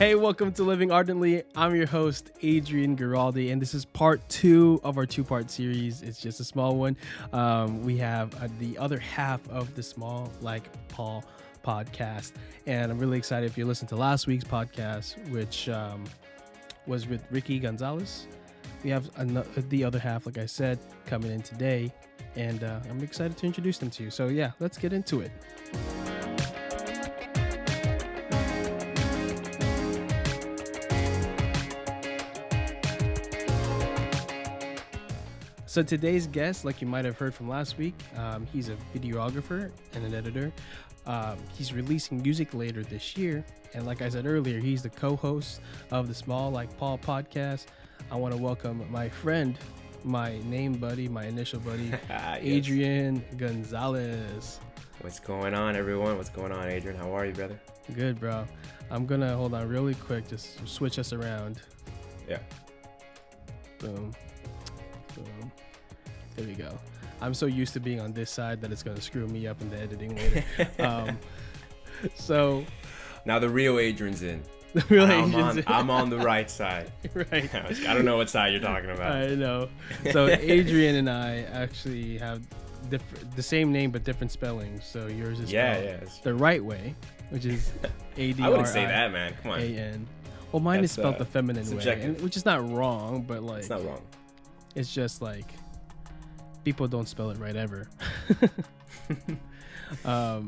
Hey, welcome to Living Ardently. I'm your host, Adrian Gonzalez, and this is part 2 of our 2-part series. It's just a small one. We have the other half of the Small Like Paul podcast, and I'm really excited if you listened to last week's podcast, which was with Ricky Gonzalez. We have the other half, like I said, coming in today, and I'm excited to introduce them to you. So yeah, let's get into it. So today's guest, like you might have heard from last week, he's a videographer and an editor. He's releasing music later this year. And like I said earlier, he's the co-host of the Small Like Paul podcast. I want to welcome my friend, my name buddy, my initial buddy, yes. Adrian Gonzalez. What's going on, everyone? What's going on, Adrian? How are you, brother? Good, bro. I'm going to hold on really quick, just switch us around. Yeah. Boom. Boom. There we go. I'm so used to being on this side that it's going to screw me up in the editing later. So now the real Adrian's in. The real Adrian's in. I'm on the right side. Right. I don't know what side you're talking about. I know. So Adrian and I actually have the same name but different spellings. So yours is spelled the right way, which is A-D-R-I-A-N. I wouldn't say that, man. Come on. Well, mine is spelled the feminine subjective. way, which is not wrong, but like it's not wrong. It's just like people don't spell it right ever. But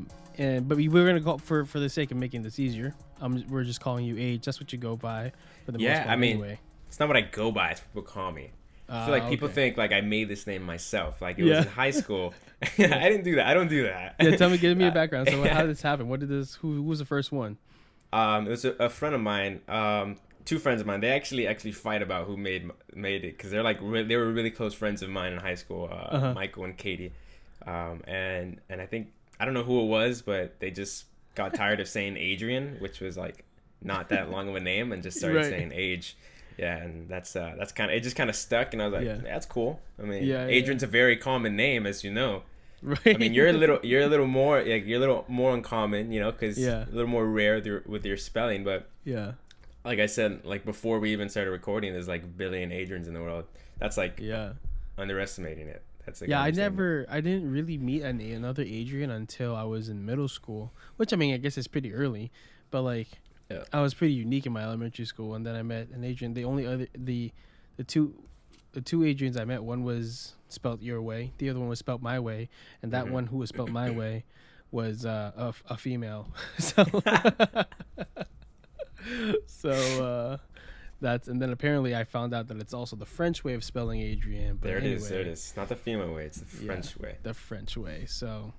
we're gonna go for the sake of making this easier. We're just calling you Age. That's what you go by for the most part. I mean, anyway. It's not what I go by. It's what people call me. I feel like people think like I made this name myself. Like it was in high school. I didn't do that. I don't do that. Yeah, give me a background. So how did this happen? What did this? Who was the first one? It was a friend of mine. Two friends of mine. They actually fight about who made it because they're like they were really close friends of mine in high school. Michael and Katie, and I think I don't know who it was, but they just got tired of saying Adrian, which was like not that long of a name, and just started saying Age. Yeah, and that's kind of it. Just kind of stuck, and I was like, that's cool. I mean, Adrian's a very common name, as you know. Right. I mean, you're a little more uncommon, you know, because a little more rare with your spelling, but like I said, like before we even started recording, there's like a billion Adrians in the world. That's like underestimating it. That's like I didn't really meet another Adrian until I was in middle school, which I mean I guess it's pretty early, but like I was pretty unique in my elementary school, and then I met an Adrian. The two Adrians I met, one was spelt your way, the other one was spelt my way, and that one who was spelt my way was a female. So that's, and then apparently I found out that it's also the French way of spelling Adrian. But there it is. Not the female way, it's the French way. The French way. So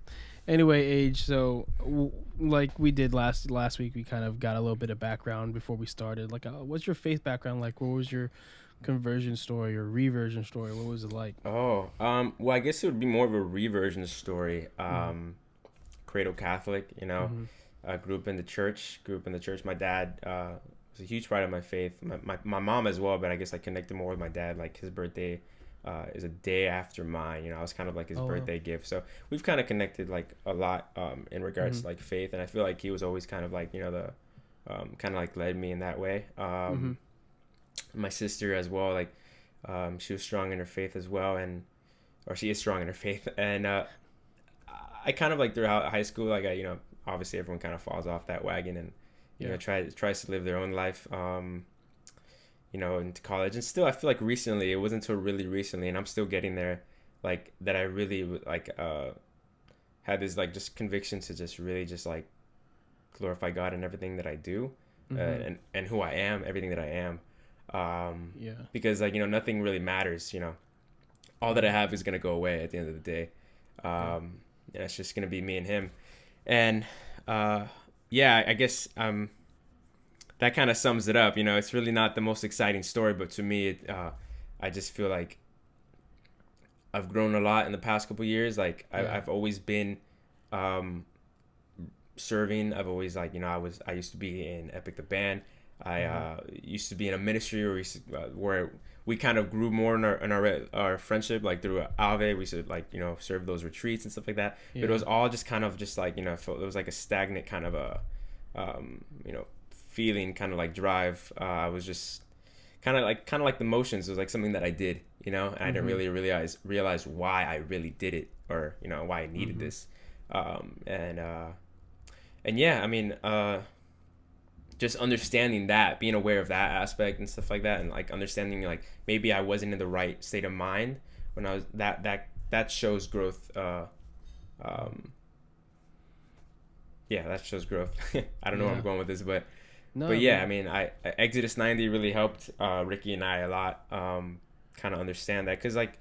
anyway, Age, so like we did last week, we kind of got a little bit of background before we started. Like, what's your faith background like? What was your conversion story or reversion story? What was it like? Well, I guess it would be more of a reversion story. Cradle Catholic, you know. Grew up in the church. My dad was a huge part of my faith. My mom as well, but I guess I connected more with my dad. Like his birthday is a day after mine. You know, I was kind of like his birthday gift. So we've kind of connected like a lot in regards to like faith. And I feel like he was always kind of like, you know, the kind of like led me in that way. My sister as well, like she was strong in her faith as well, or she is strong in her faith. And I kind of like throughout high school, like I obviously everyone kind of falls off that wagon and you know tries to live their own life into college. And still I feel like recently, it wasn't until really recently, and I'm still getting there, like that I really like had this like just conviction to just really just like glorify God in everything that I do, and who I am, everything that I am, because like nothing really matters. All that I have is gonna go away at the end of the day. It's just gonna be me and him. And I guess that kind of sums it up. It's really not the most exciting story, but to me, I just feel like I've grown a lot in the past couple of years. Like I've always been serving. I've always I used to be in Epic the band. I used to be in a ministry where we kind of grew more in our friendship, like through Ave. We used to serve those retreats and stuff like that. But it was all just kind of just it was like a stagnant kind of a feeling, kind of like drive. I was just kind of like the motions. It was like something that I did, you know, and I didn't really realize why I really did it, or, you know, why I needed this. And yeah, I mean, just understanding that, being aware of that aspect and stuff like that, and like understanding like maybe I wasn't in the right state of mind when I was that shows growth. Yeah, that shows growth. I don't know where I'm going with this, but yeah, I mean, I Exodus 90 really helped Ricky and I a lot, kind of understand that, because like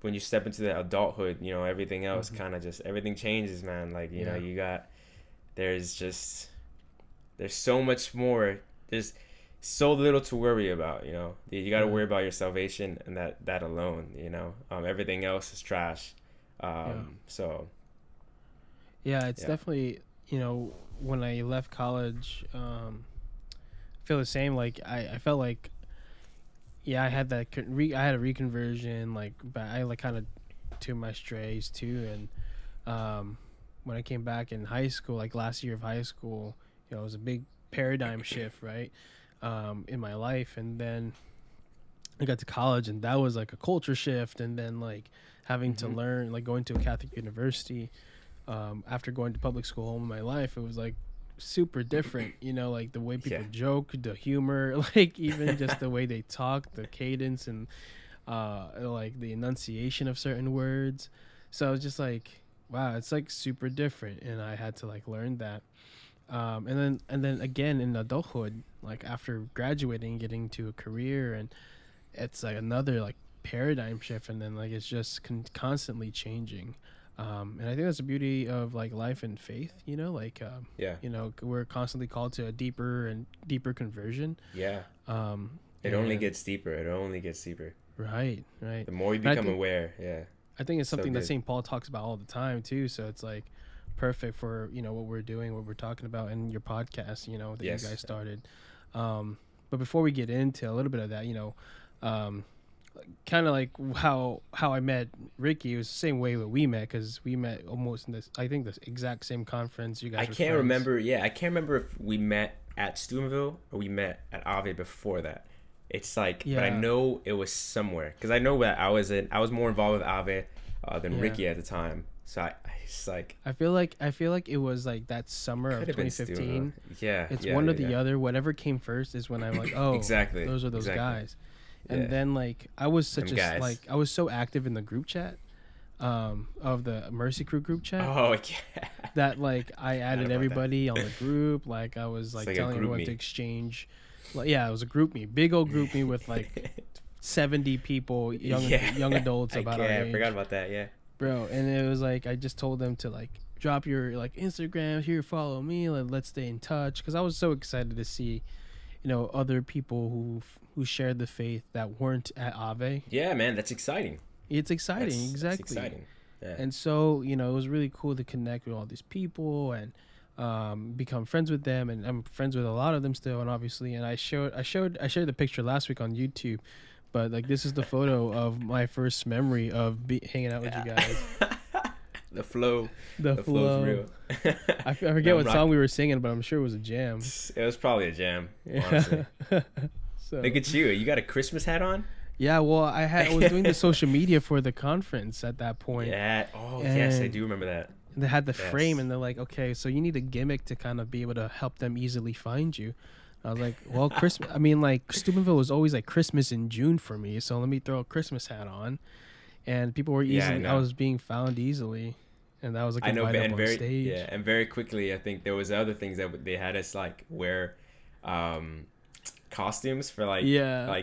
when you step into the adulthood, you know, everything else kind of just, everything changes, man. Like, you know, there's so much more. There's so little to worry about, you know. You got to worry about your salvation, and that alone, you know. Everything else is trash. So. Yeah, it's definitely, you know, when I left college, I feel the same. Like I felt like, I had that I had a reconversion. Like, but I like kind of took my strays too. And when I came back in high school, like last year of high school, you know, it was a big paradigm shift, right, in my life. And then I got to college, and that was like a culture shift. And then like having to learn, like going to a Catholic university. After going to public school all my life, it was like super different, you know, like the way people joke, the humor, like even just the way they talk, the cadence, and like the enunciation of certain words. So it's just like, wow, it's like super different, and I had to like learn that. And then again in adulthood, like after graduating, getting to a career, and it's like another like paradigm shift, and then like it's just constantly changing. And I think that's the beauty of like life and faith, you know, like, you know, we're constantly called to a deeper and deeper conversion. Yeah. It only gets deeper. It only gets deeper. Right. The more you become aware. Yeah. I think it's something that St. Paul talks about all the time too. So it's like perfect for, you know, what we're doing, what we're talking about in your podcast, you know, that you guys started. But before we get into a little bit of that, you know, kind of like how I met Ricky, it was the same way that we met, because we met almost in this, I think, the exact same conference. You guys, I can't remember if we met at Steubenville or we met at Ave before that. It's like, but I know it was somewhere, because I know that I was more involved with Ave than Ricky at the time. So I just like, I feel like it was like that summer of 2015. It's one or the other. Whatever came first is when I'm like, oh, exactly, those are those guys. And then like I was I was so active in the group chat of the Mercy Crew group chat. Oh yeah. That like I added everybody on the group. Like I was like telling everyone to exchange. Like, it was a group me, big old group me with like 70 people, young adults about our age. I forgot about that. Yeah. Bro, and it was like I just told them to like drop your like Instagram here, follow me, like, let's stay in touch, because I was so excited to see, you know, other people who shared the faith that weren't at Ave. Yeah, man, that's exciting. It's exciting, exactly. That's exciting. Yeah. And so, you know, it was really cool to connect with all these people and become friends with them, and I'm friends with a lot of them still, and obviously, and I shared the picture last week on YouTube, but like this is the photo of my first memory of hanging out with you guys. The flow is real. I forget what song we were singing, but I'm sure it was a jam. It was probably a jam, honestly. So look at you got a Christmas hat on. Yeah, well, I was doing the social media for the conference at that point. Yeah. Oh, yes, I do remember that. They had the frame, and they're like, okay, so you need a gimmick to kind of be able to help them easily find you. I was like, well, Christmas. I mean, like Steubenville was always like Christmas in June for me, so let me throw a Christmas hat on, and people were easily. I was being found easily, and that was like up on stage. Yeah, and very quickly, I think there was other things that they had us like wear. Costumes for like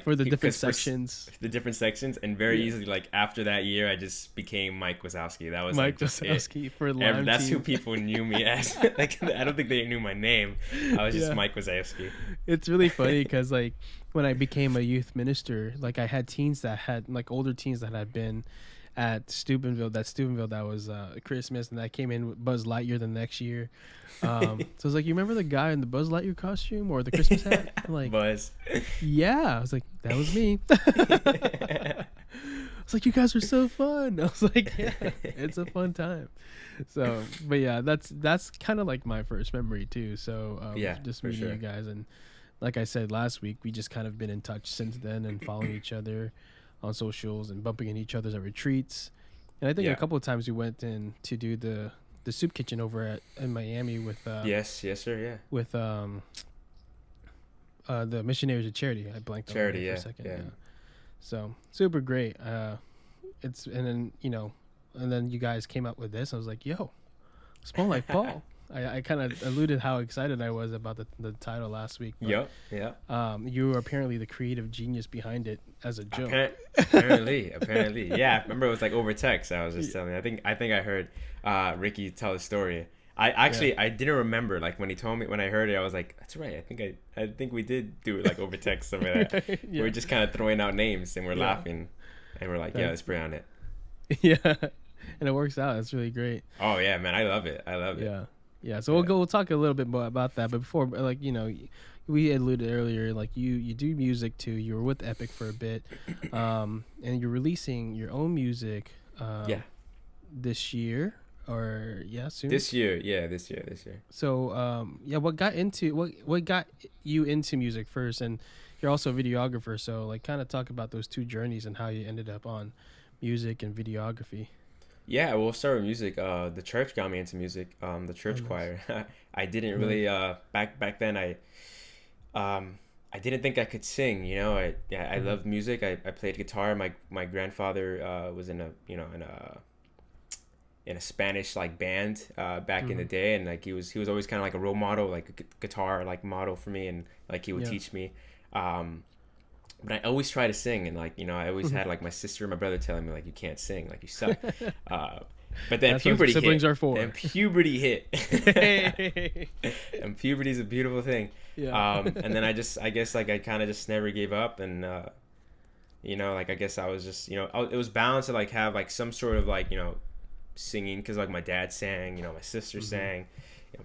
for the different sections, and very easily, like after that year, I just became Mike Wazowski. That was Mike Wazowski for Lime that's Team. Who people knew me as. Like I don't think they knew my name. I was just Mike Wazowski. It's really funny because like when I became a youth minister, like I had teens that had like older teens that had been at Steubenville that was Christmas, and I came in with Buzz Lightyear the next year. So it's like, you remember the guy in the Buzz Lightyear costume or the Christmas hat? I'm like, Buzz. Yeah, I was like, that was me. It's like, you guys are so fun. I was like, yeah, it's a fun time. So, but yeah, that's kind of like my first memory too. So just meeting you guys, and like I said last week, we just kind of been in touch since then and following each other on socials and bumping into each other at retreats. And I think a couple of times we went in to do the soup kitchen over in Miami with yes sir, yeah, with the Missionaries of Charity. I blanked on it for a second. Yeah. So super great. And then you guys came up with this. I was like, yo, Small Like Paul. I kind of alluded how excited I was about the title last week. Yeah. You were apparently the creative genius behind it as a joke. Apparently. Yeah, I remember it was like over text. I was just telling you. I think I heard Ricky tell the story. I didn't remember, like when he told me, when I heard it, I was like, that's right. I think we did do it like over text, some of that. We were just kind of throwing out names and we're laughing and we're like, let's pray on it. Yeah. And it works out. It's really great. Oh yeah, man. I love it. Yeah. So we'll talk a little bit more about that. But before, like, we alluded earlier, like you do music too. You were with Epic for a bit. And you're releasing your own music this year. Or soon. This year. So what got you into music first? And you're also a videographer, so like kind of talk about those two journeys and how you ended up on music and videography. Yeah, we'll start with music. The church got me into music. The church choir. I didn't really back then. I didn't think I could sing. I loved music. I played guitar. My grandfather was in a Spanish like band back in the day, and like he was always kind of like a role model, like a guitar like model for me, and like he would teach me. But I always try to sing, and like I always had like my sister and my brother telling me like, you can't sing, like you suck. But then puberty hit. Siblings are for. And puberty hit. And puberty is a beautiful thing. Yeah. And then I guess like I kind of just never gave up, and like I guess I was just it was bound to like have like some sort of like singing, because like my dad sang, my sister sang,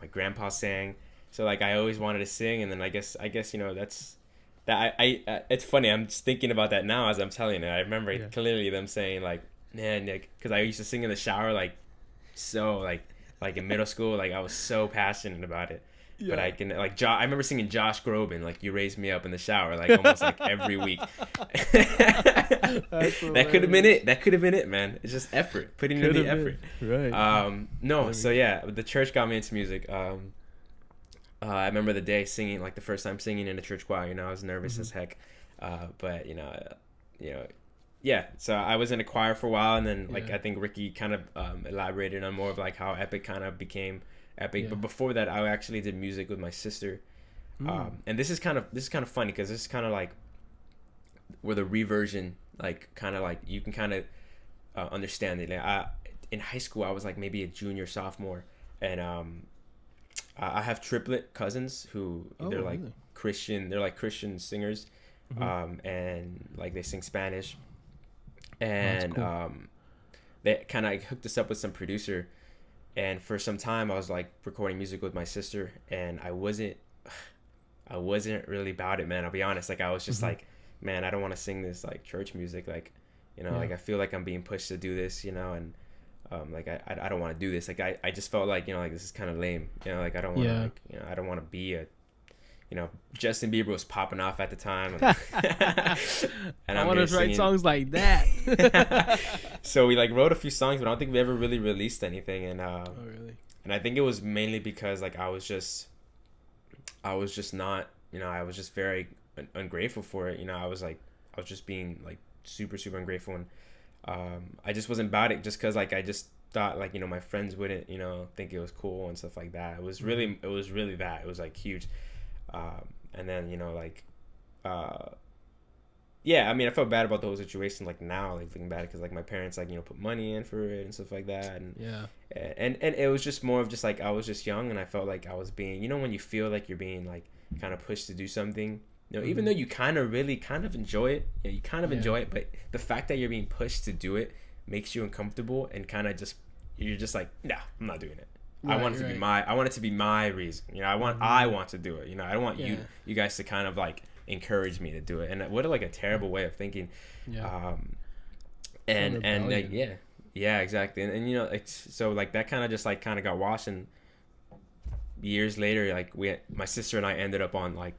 my grandpa sang, so like I always wanted to sing. And then I guess that's that. I it's funny, I'm just thinking about that now as I'm telling it. I remember clearly them saying like, man, Nick, because I used to sing in the shower like so like in middle school, like I was so passionate about it. Yeah. But I can like I remember singing Josh Groban, like "You Raised Me Up" in the shower, like almost like every week. That could have been it. That could have been it, man. It's just effort, putting in the effort. Right. No. So yeah, the church got me into music. I remember the day singing, like the first time singing in a church choir. I was nervous as heck. But yeah. So I was in a choir for a while, and then like I think Ricky kind of elaborated on more of like how Epic kind of became Epic. But before that, I actually did music with my sister. And this is kind of funny, because this is kind of like where the reversion, like kind of like you can kind of understand it. In high school, I was like maybe a junior, sophomore, and I have triplet cousins who they're like really? Christian. They're like Christian singers, and like they sing Spanish, and cool. They kind of hooked us up with some producer. And for some time, I was like recording music with my sister, and I wasn't really about it, man. I'll be honest. Like I was just like, man, I don't want to sing this like church music. Like, like I feel like I'm being pushed to do this, and like I don't want to do this. Like I just felt like like this is kind of lame. Like I don't want to like I don't want to be a Justin Bieber was popping off at the time. And I want to write songs like that. So we like wrote a few songs, but I don't think we ever really released anything. And really? And I think it was mainly because like I was just not, I was just very ungrateful for it. I was just being like super, super ungrateful. And I just wasn't about it, just because like I just thought like, my friends wouldn't, think it was cool and stuff like that. It was really that. It was like huge. And then I mean, I felt bad about the whole situation like now, like thinking about it, because like my parents like put money in for it and stuff like that, and and it was just more of just like I was just young, and I felt like I was being, when you feel like you're being like kind of pushed to do something, even though you kind of enjoy it, you kind of enjoy it, but the fact that you're being pushed to do it makes you uncomfortable, and kind of just you're just like, nah, I'm not doing it. Right, I want it to be my reason. I want to do it. I don't want you guys to kind of like encourage me to do it. And what like a terrible way of thinking. and like yeah, exactly. And you know, it's so like that kind of just like kind of got washed, and years later, like my sister and I ended up on like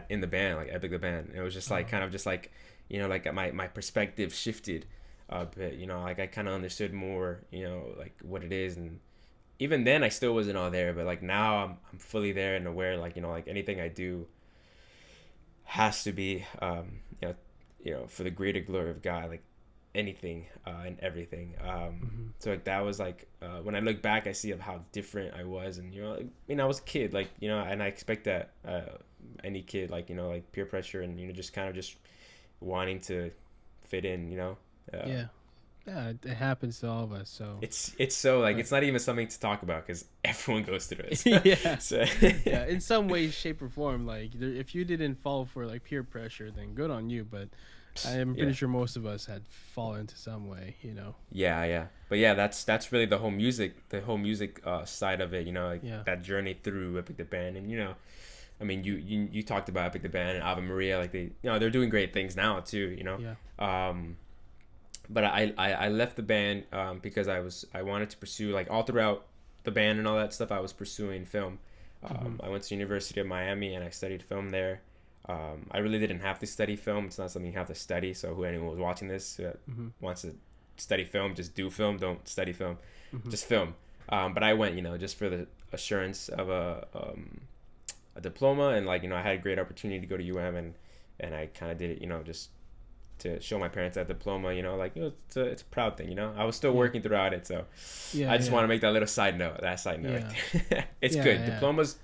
in the band, like Epic the band. And it was just like kind of just like, you know, like my perspective shifted a bit, you know, like I kind of understood more, you know, like what it is. And even then I still wasn't all there, but like now I'm fully there and aware, like, you know, like anything I do has to be you know, for the greater glory of God, like anything and everything. So like that was like when I look back, I see of how different I was. And you know, like, I mean, I was a kid, like, you know, and I expect that any kid, like, you know, like peer pressure and, you know, just kind of just wanting to fit in, you know. Yeah, it happens to all of us. So it's so like it's not even something to talk about because everyone goes through it. Yeah. So Yeah, in some way, shape, or form, like if you didn't fall for like peer pressure, then good on you. But I'm pretty sure most of us had fallen into some way, you know. Yeah. But yeah, that's really the whole music side of it, you know, like that journey through Epic the band. And you know, I mean, you talked about Epic the band and Ave Maria, like they, you know, they're doing great things now too, you know. But I left the band because I wanted to pursue, like, all throughout the band and all that stuff, I was pursuing film. I went to University of Miami and I studied film there. I really didn't have to study film. It's not something you have to study. So who anyone was watching this wants to study film, just do film. Don't study film, just film. But I went, you know, just for the assurance of a diploma, and like, you know, I had a great opportunity to go to UM, and I kind of did it, you know, just to show my parents that diploma, you know, like, you know, it's a proud thing, you know. I was still working throughout it, so I just want to make that little side note. It's good. Diplomas,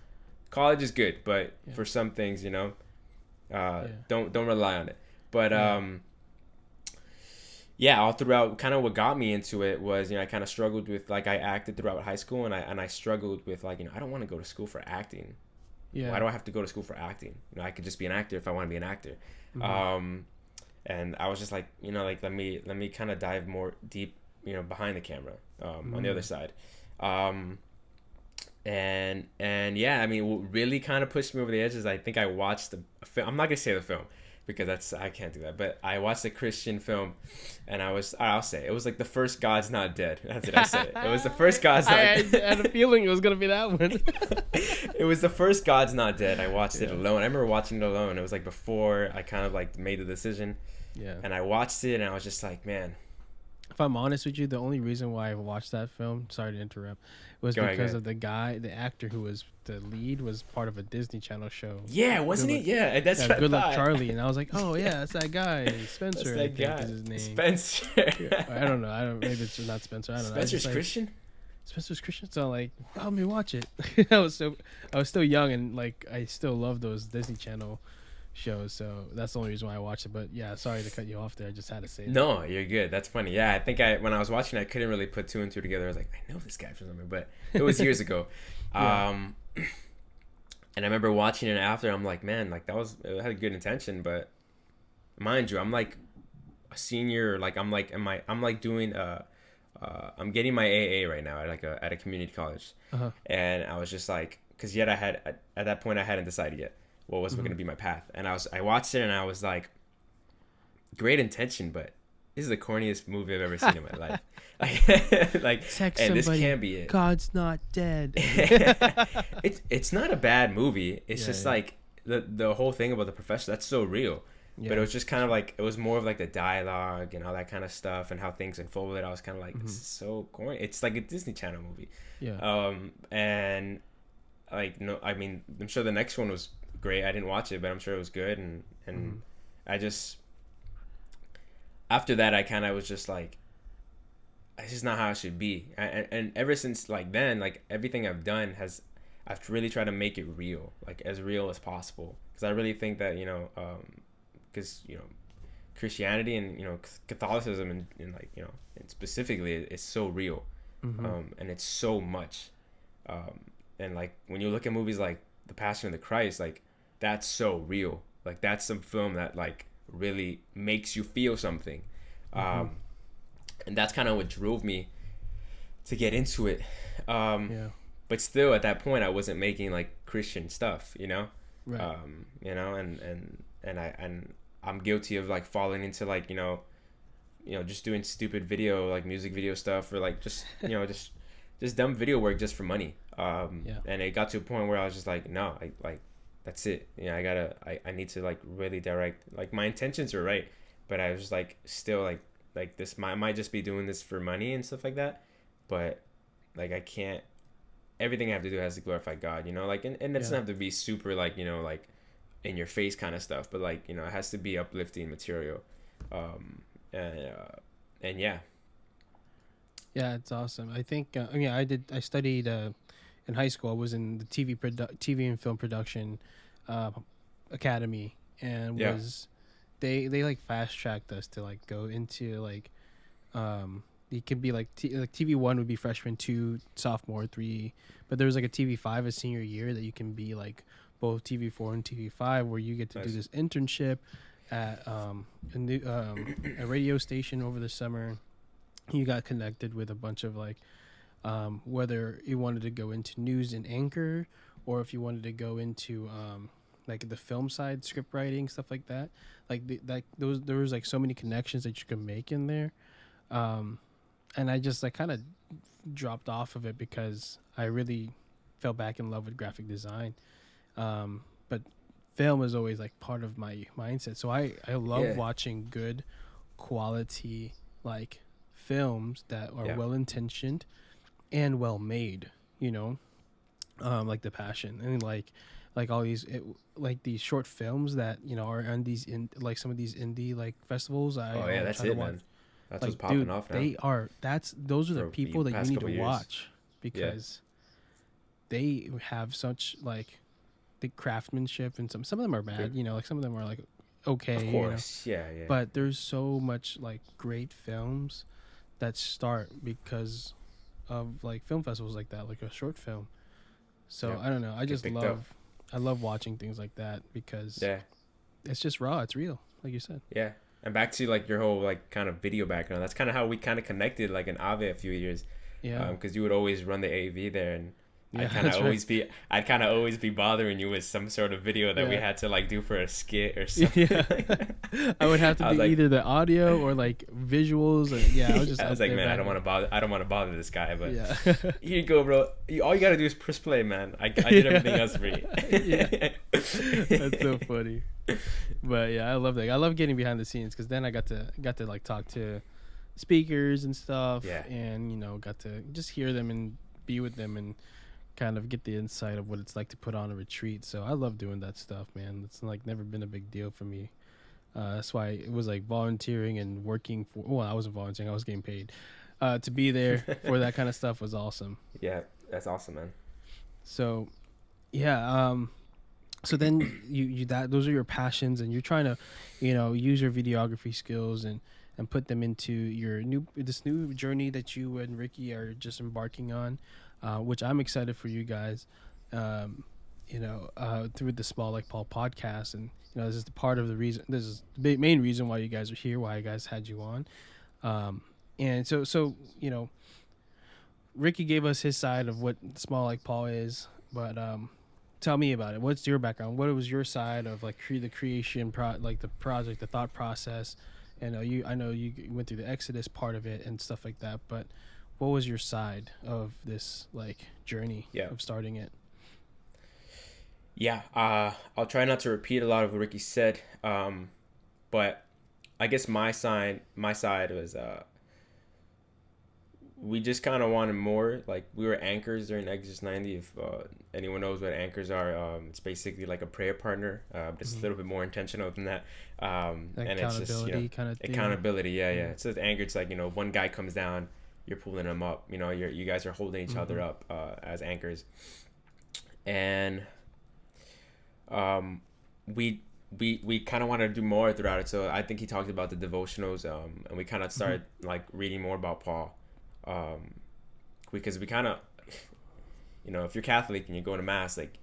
college is good, but for some things, you know, don't rely on it. But all throughout, kind of what got me into it was, you know, I kind of struggled with, like, I acted throughout high school, and I struggled with, like, you know, I don't want to go to school for acting. Why do I have to go to school for acting? You know, I could just be an actor if I want to be an actor. And I was just like, you know, like, let me kind of dive more deep, you know, behind the camera, on the other side. And yeah, I mean, what really kind of pushed me over the edge is I think I watched a film. I'm not going to say the film because I can't do that, but I watched a Christian film, and I'll say it was like the first God's Not Dead. That's what I said. It was the first God's Not Dead. I had a feeling it was going to be that one. It was the first God's Not Dead. I watched it alone. I remember watching it alone. It was like before I kind of like made the decision. Yeah. And I watched it, and I was just like, man. If I'm honest with you, the only reason why I watched that film, sorry to interrupt, was because of the actor who was the lead was part of a Disney Channel show. Yeah, wasn't he? Yeah, that's right. Good Luck Charlie. And I was like, oh yeah, that's that guy, Spencer. That's that guy. Is his name. Spencer. I don't know. Maybe it's not Spencer. I don't know. Spencer's Christian. Spencer's Christian. So like, help me watch it. I was still young, and like I still love those Disney Channel shows, so that's the only reason why I watched it. But yeah, sorry to cut you off there. I just had to say that. No, you're good. That's funny. Yeah, I think when I was watching, I couldn't really put two and two together. I was like, I know this guy from somewhere, but it was years ago. And I remember watching it after. I'm like, man, like it had a good intention, but mind you, I'm like a senior. Like I'm doing I'm getting my AA right now at a community college, and I was just like, because yet at that point I hadn't decided yet what was going to be my path. And I watched it, and I was like, great intention, but this is the corniest movie I've ever seen in my life. Like, text and somebody, this can't be it. God's not dead. It's not a bad movie. It's just like the whole thing about the professor, that's so real. Yeah. But it was just kind of like, it was more of like the dialogue and all that kind of stuff and how things unfolded. I was kind of like, this is so corny. It's like a Disney Channel movie. Yeah. And like, no, I mean, I'm sure the next one was great. I didn't watch it, but I'm sure it was good. And I just, after that, I kind of was just like, it's just not how it should be. And ever since like then, like everything I've done I've really tried to make it real, like as real as possible. Because I really think that, you know, because, you know, Christianity and, you know, Catholicism and like, you know, and specifically it's so real. And it's so much. And like when you look at movies like The Passion of the Christ, like that's so real. Like that's some film that like really makes you feel something. And that's kind of what drove me to get into it. But still at that point I wasn't making like Christian stuff, you know? Right. You know, and I'm guilty of like falling into like, you know, just doing stupid video, like music video stuff, or like just just dumb video work just for money. And it got to a point where I was just like, no, that's it. I need to like really direct. Like my intentions were right, but I was just like still like this might just be doing this for money and stuff like that, but like I can't. Everything I have to do has to glorify God, like, and it doesn't have to be super like like in your face kind of stuff, but like it has to be uplifting material, and yeah. Yeah, it's awesome. I think I studied in high school. I was in the TV and film production academy, and they like fast tracked us to like go into like it could be like like TV1 would be freshman, 2 sophomore, 3, but there was like a TV5 a senior year that you can be like both TV4 and TV5, where you get to do this internship at a radio station over the summer. You got connected with a bunch of like whether you wanted to go into news and anchor, or if you wanted to go into like the film side, script writing, stuff like that. There was like so many connections that you could make in there. And I just like kind of dropped off of it because I really fell back in love with graphic design. But film is always like part of my mindset. So I love watching good quality like films that are well intentioned and well made, like The Passion, and like all these like these short films that are on these like some of these indie like festivals. That's it, man. That's like, what's popping off now. Those are the people that you need to watch, because they have such like the craftsmanship, and some of them are bad, like some of them are like okay, of course, but there's so much like great films that start because of like film festivals like that, like a short film. So I don't know, I love watching things like that because it's just raw, it's real, like you said. And back to like your whole like kind of video background, that's kind of how we kind of connected like in Ave a few years, because you would always run the AV there, and I'd kind of always be bothering you with some sort of video that we had to like do for a skit or something. I would have to do either the audio or like visuals, or I was like, man, I don't want to bother this guy, but here you go, bro. All you gotta do is press play, man. I did everything else for you. That's so funny. But I love that. I love getting behind the scenes, because then I got to like talk to speakers and stuff, and got to just hear them and be with them and kind of get the insight of what it's like to put on a retreat. So I love doing that stuff, man. It's like never been a big deal for me. That's why it was like volunteering and working for. Well, I wasn't volunteering; I was getting paid. To be there for that kind of stuff was awesome. Yeah, that's awesome, man. So, so then those are your passions, and you're trying to, use your videography skills and put them into this new journey that you and Ricky are just embarking on, which I'm excited for you guys, through the Small Like Paul podcast. And, this is the part of the reason, this is the main reason why you guys are here, why you guys had you on. And so, Ricky gave us his side of what Small Like Paul is, but, tell me about it. What's your background? What was your side of like the creation, the project, the thought process? And I know you went through the Exodus part of it and stuff like that, but what was your side of this like journey of starting it? I'll try not to repeat a lot of what Ricky said, but I guess my side was we just kind of wanted more. Like, we were anchors during Exodus 90. If anyone knows what anchors are, it's basically like a prayer partner, just a little bit more intentional than that. And it's just kind of accountability. It's just anchor. It's like, one guy comes down, you're pulling him up. You guys are holding each other up as anchors. And we kind of wanted to do more throughout it. So I think he talked about the devotionals, and we kind of started like reading more about Paul. Because we kind of, if you're Catholic and you go to mass, like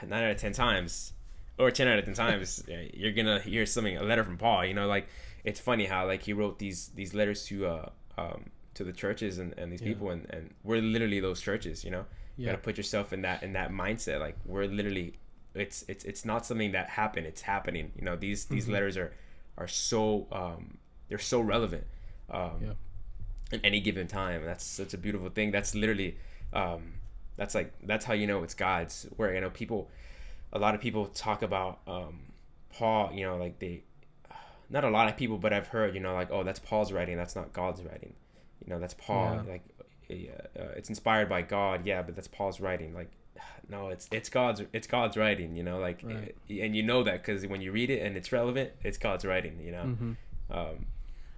9 out of 10 times, or 10 out of 10 times, you're gonna hear a letter from Paul. Like, it's funny how like he wrote these letters to the churches and these people, and we're literally those churches. You gotta put yourself in that mindset. Like, we're literally, it's not something that happened, it's happening. These letters are so they're so relevant in any given time. That's such a beautiful thing. That's literally that's how you know it's God's. Where you know a lot of people talk about Paul, you know, like not a lot of people, but I've heard, you know, like, oh, that's Paul's writing, that's not God's writing, you know, that's Paul, like it's inspired by God, yeah, but that's Paul's writing. Like, no, it's God's writing, you know, like, right. And you know that because when you read it and it's relevant, it's God's writing, you know.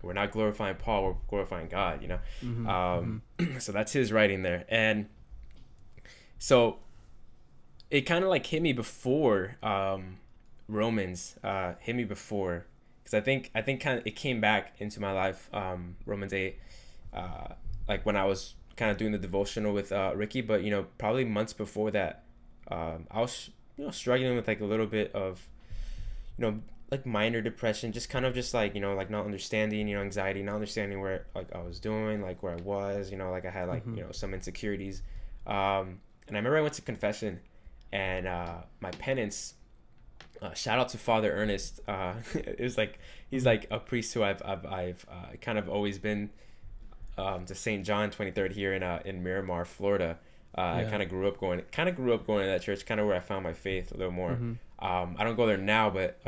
We're not glorifying Paul, we're glorifying God, you know. So that's his writing there. And so it kind of like hit me before Romans hit me before, because I think kind of it came back into my life, Romans 8, like when I was kind of doing the devotional with Ricky. But you know, probably months before that, I was, you know, struggling with like a little bit of, you know, like minor depression, just kind of just like, you know, like not understanding, you know, anxiety, not understanding where like I was doing, like where I was, you know, like I had like, you know, some insecurities. And I remember I went to confession, and my penance, shout out to Father Ernest. It was like, he's like a priest who I've kind of always been to St. John 23rd here in Miramar, Florida. I kind of grew up going to that church, kind of where I found my faith a little more. I don't go there now, but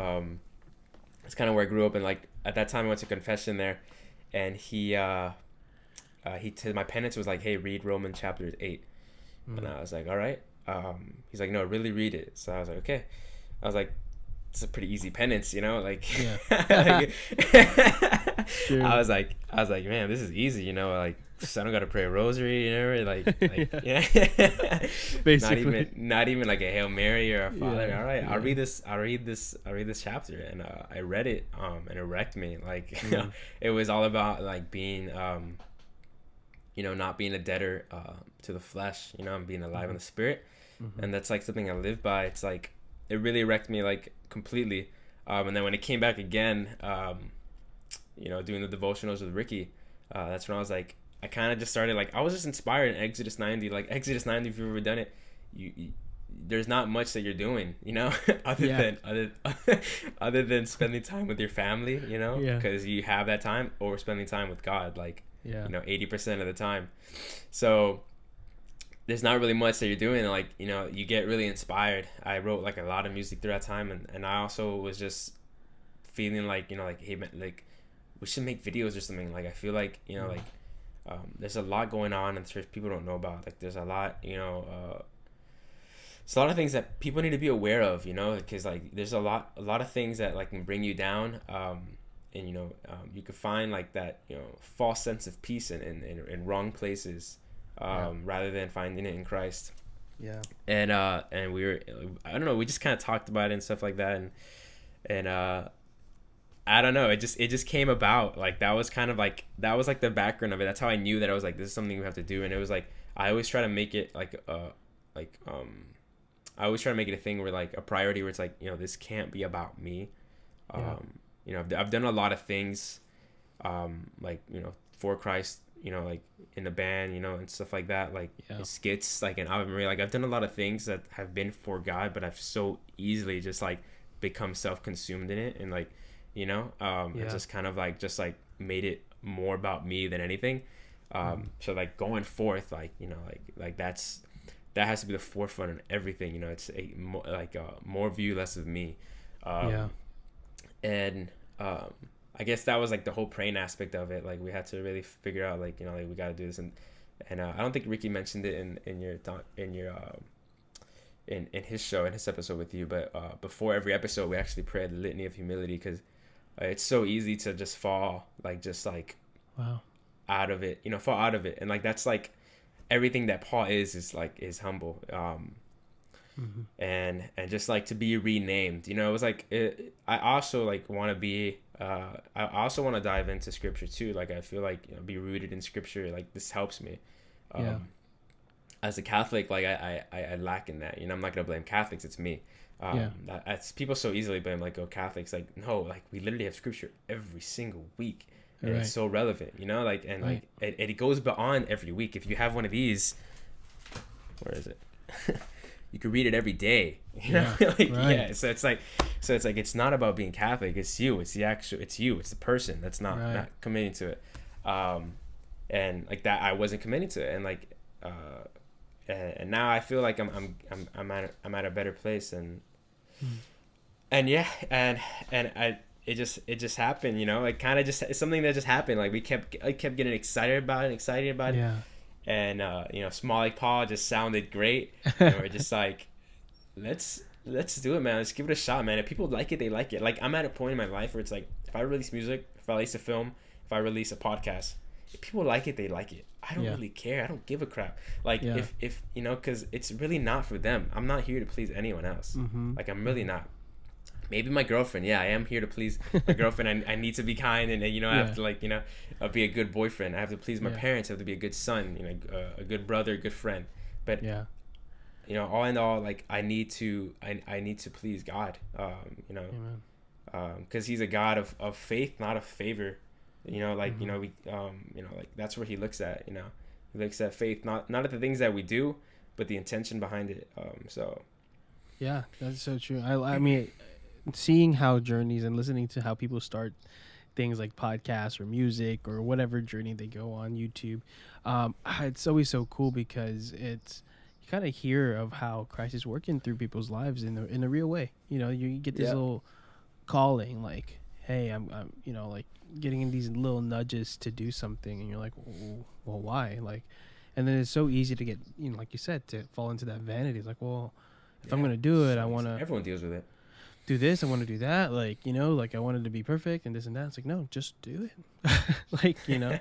it's kind of where I grew up. And like at that time I went to confession there, and he my penance was like, hey, read Romans chapter 8. And I was like, all right. He's like, no, really read it. So I was like, okay. I was like, it's a pretty easy penance, you know, like, like Sure. I was like, man, this is easy, you know, like, I don't gotta pray a rosary, you know, like yeah. Basically. not even like a Hail Mary or a Father. Yeah. All right, I'll read this chapter. And I read it, and it wrecked me. Like, it was all about like being you know, not being a debtor to the flesh, you know, and being alive in the spirit. And that's like something I live by. It's like, it really wrecked me like completely. And then when it came back again, you know, doing the devotionals with Ricky, that's when I was like, I kind of just started, like, I was just inspired in Exodus 90. Like, Exodus 90, if you've ever done it, you there's not much that you're doing, you know, other than spending time with your family, you know, because you have that time, or spending time with God, like, you know, 80% of the time. So there's not really much that you're doing. Like, you know, you get really inspired. I wrote like a lot of music through that time, and I also was just feeling like, you know, like, hey man, like, we should make videos or something. Like, I feel like, you know, like, there's a lot going on in the church people don't know about. Like, there's a lot, you know, it's a lot of things that people need to be aware of, you know, because like there's a lot of things that like can bring you down, and you know, you could find like that, you know, false sense of peace in wrong places, rather than finding it in Christ. And we were, I don't know, we just kind of talked about it and stuff like that, and I don't know, it just came about. Like, that was like the background of it. That's how I knew that I was like, this is something we have to do. And it was like, I always try to make it like I always try to make it a thing where like a priority, where it's like, you know, this can't be about me. You know, I've done a lot of things, like, you know, for Christ, you know, like in the band, you know, and stuff like that, like skits, like an album. Like, I've done a lot of things that have been for God, but I've so easily just like become self-consumed in it, and like, you know, and just kind of like made it more about me than anything. So like going forth, like, you know, like that has to be the forefront of everything, you know. It's more view, less of me. And I guess that was like the whole praying aspect of it. Like, we had to really figure out, like, you know, like, we got to do this. And I don't think Ricky mentioned it in his show, in his episode with you, but before every episode we actually pray the Litany of Humility, because it's so easy to just fall, like, just like out of it, you know, fall out of it. And like, that's like everything that Paul is humble, and just like to be renamed, you know. It was like, I also like want to be I also want to dive into scripture too. Like, I feel like, you know, be rooted in scripture, like, this helps me. As a Catholic, like, I lack in that, you know. I'm not gonna blame Catholics, it's me. That's people so easily blame, like, oh, Catholics. Like, no, like, we literally have scripture every single week, and it's so relevant, you know, like, and like it goes beyond every week. If you have one of these, where is it? you could read it every day. You know, So it's like, it's not about being Catholic. It's you. It's you. It's the person that's not committing to it. And like that, I wasn't committing to it, and like, and now I feel like I'm at a better place, and it just happened, you know. It kind of just, it's something that just happened. Like I kept getting excited about it. Yeah. And you know, Small Like Paul just sounded great. And we're just like, let's do it, man. Let's give it a shot, man. If people like it, they like it. Like, I'm at a point in my life where it's like, if I release music, if I release a film, if I release a podcast, if people like it, they like it. I don't really care. I don't give a crap. Like, if you know, because it's really not for them. I'm not here to please anyone else. Like, I'm really not. Maybe my girlfriend. Yeah, I am here to please my girlfriend. I need to be kind, and you know, I have to, like, you know, be a good boyfriend. I have to please my parents. I have to be a good son. You know, a good brother, a good friend. But you know, all in all, like, I need to please God. You know, because He's a God of faith, not of favor. You know, like, you know, we you know, like, that's where He looks at. You know, He looks at faith, not at the things that we do, but the intention behind it. So yeah, that's so true. I mean, seeing how journeys and listening to how people start things like podcasts or music or whatever journey they go on YouTube, it's always so cool because it's, you kind of hear of how Christ is working through people's lives in a real way. You know, you get this little calling, like, hey, I'm you know, like, getting in these little nudges to do something, and you're like, well, why? Like, and then it's so easy to get, you know, like you said, to fall into that vanity. It's like, well, if I'm gonna do it, I want to. Everyone deals with it. Do this, I want to do that, like, you know, like, I wanted to be perfect and this and that. It's like, no, just do it. Like, you know.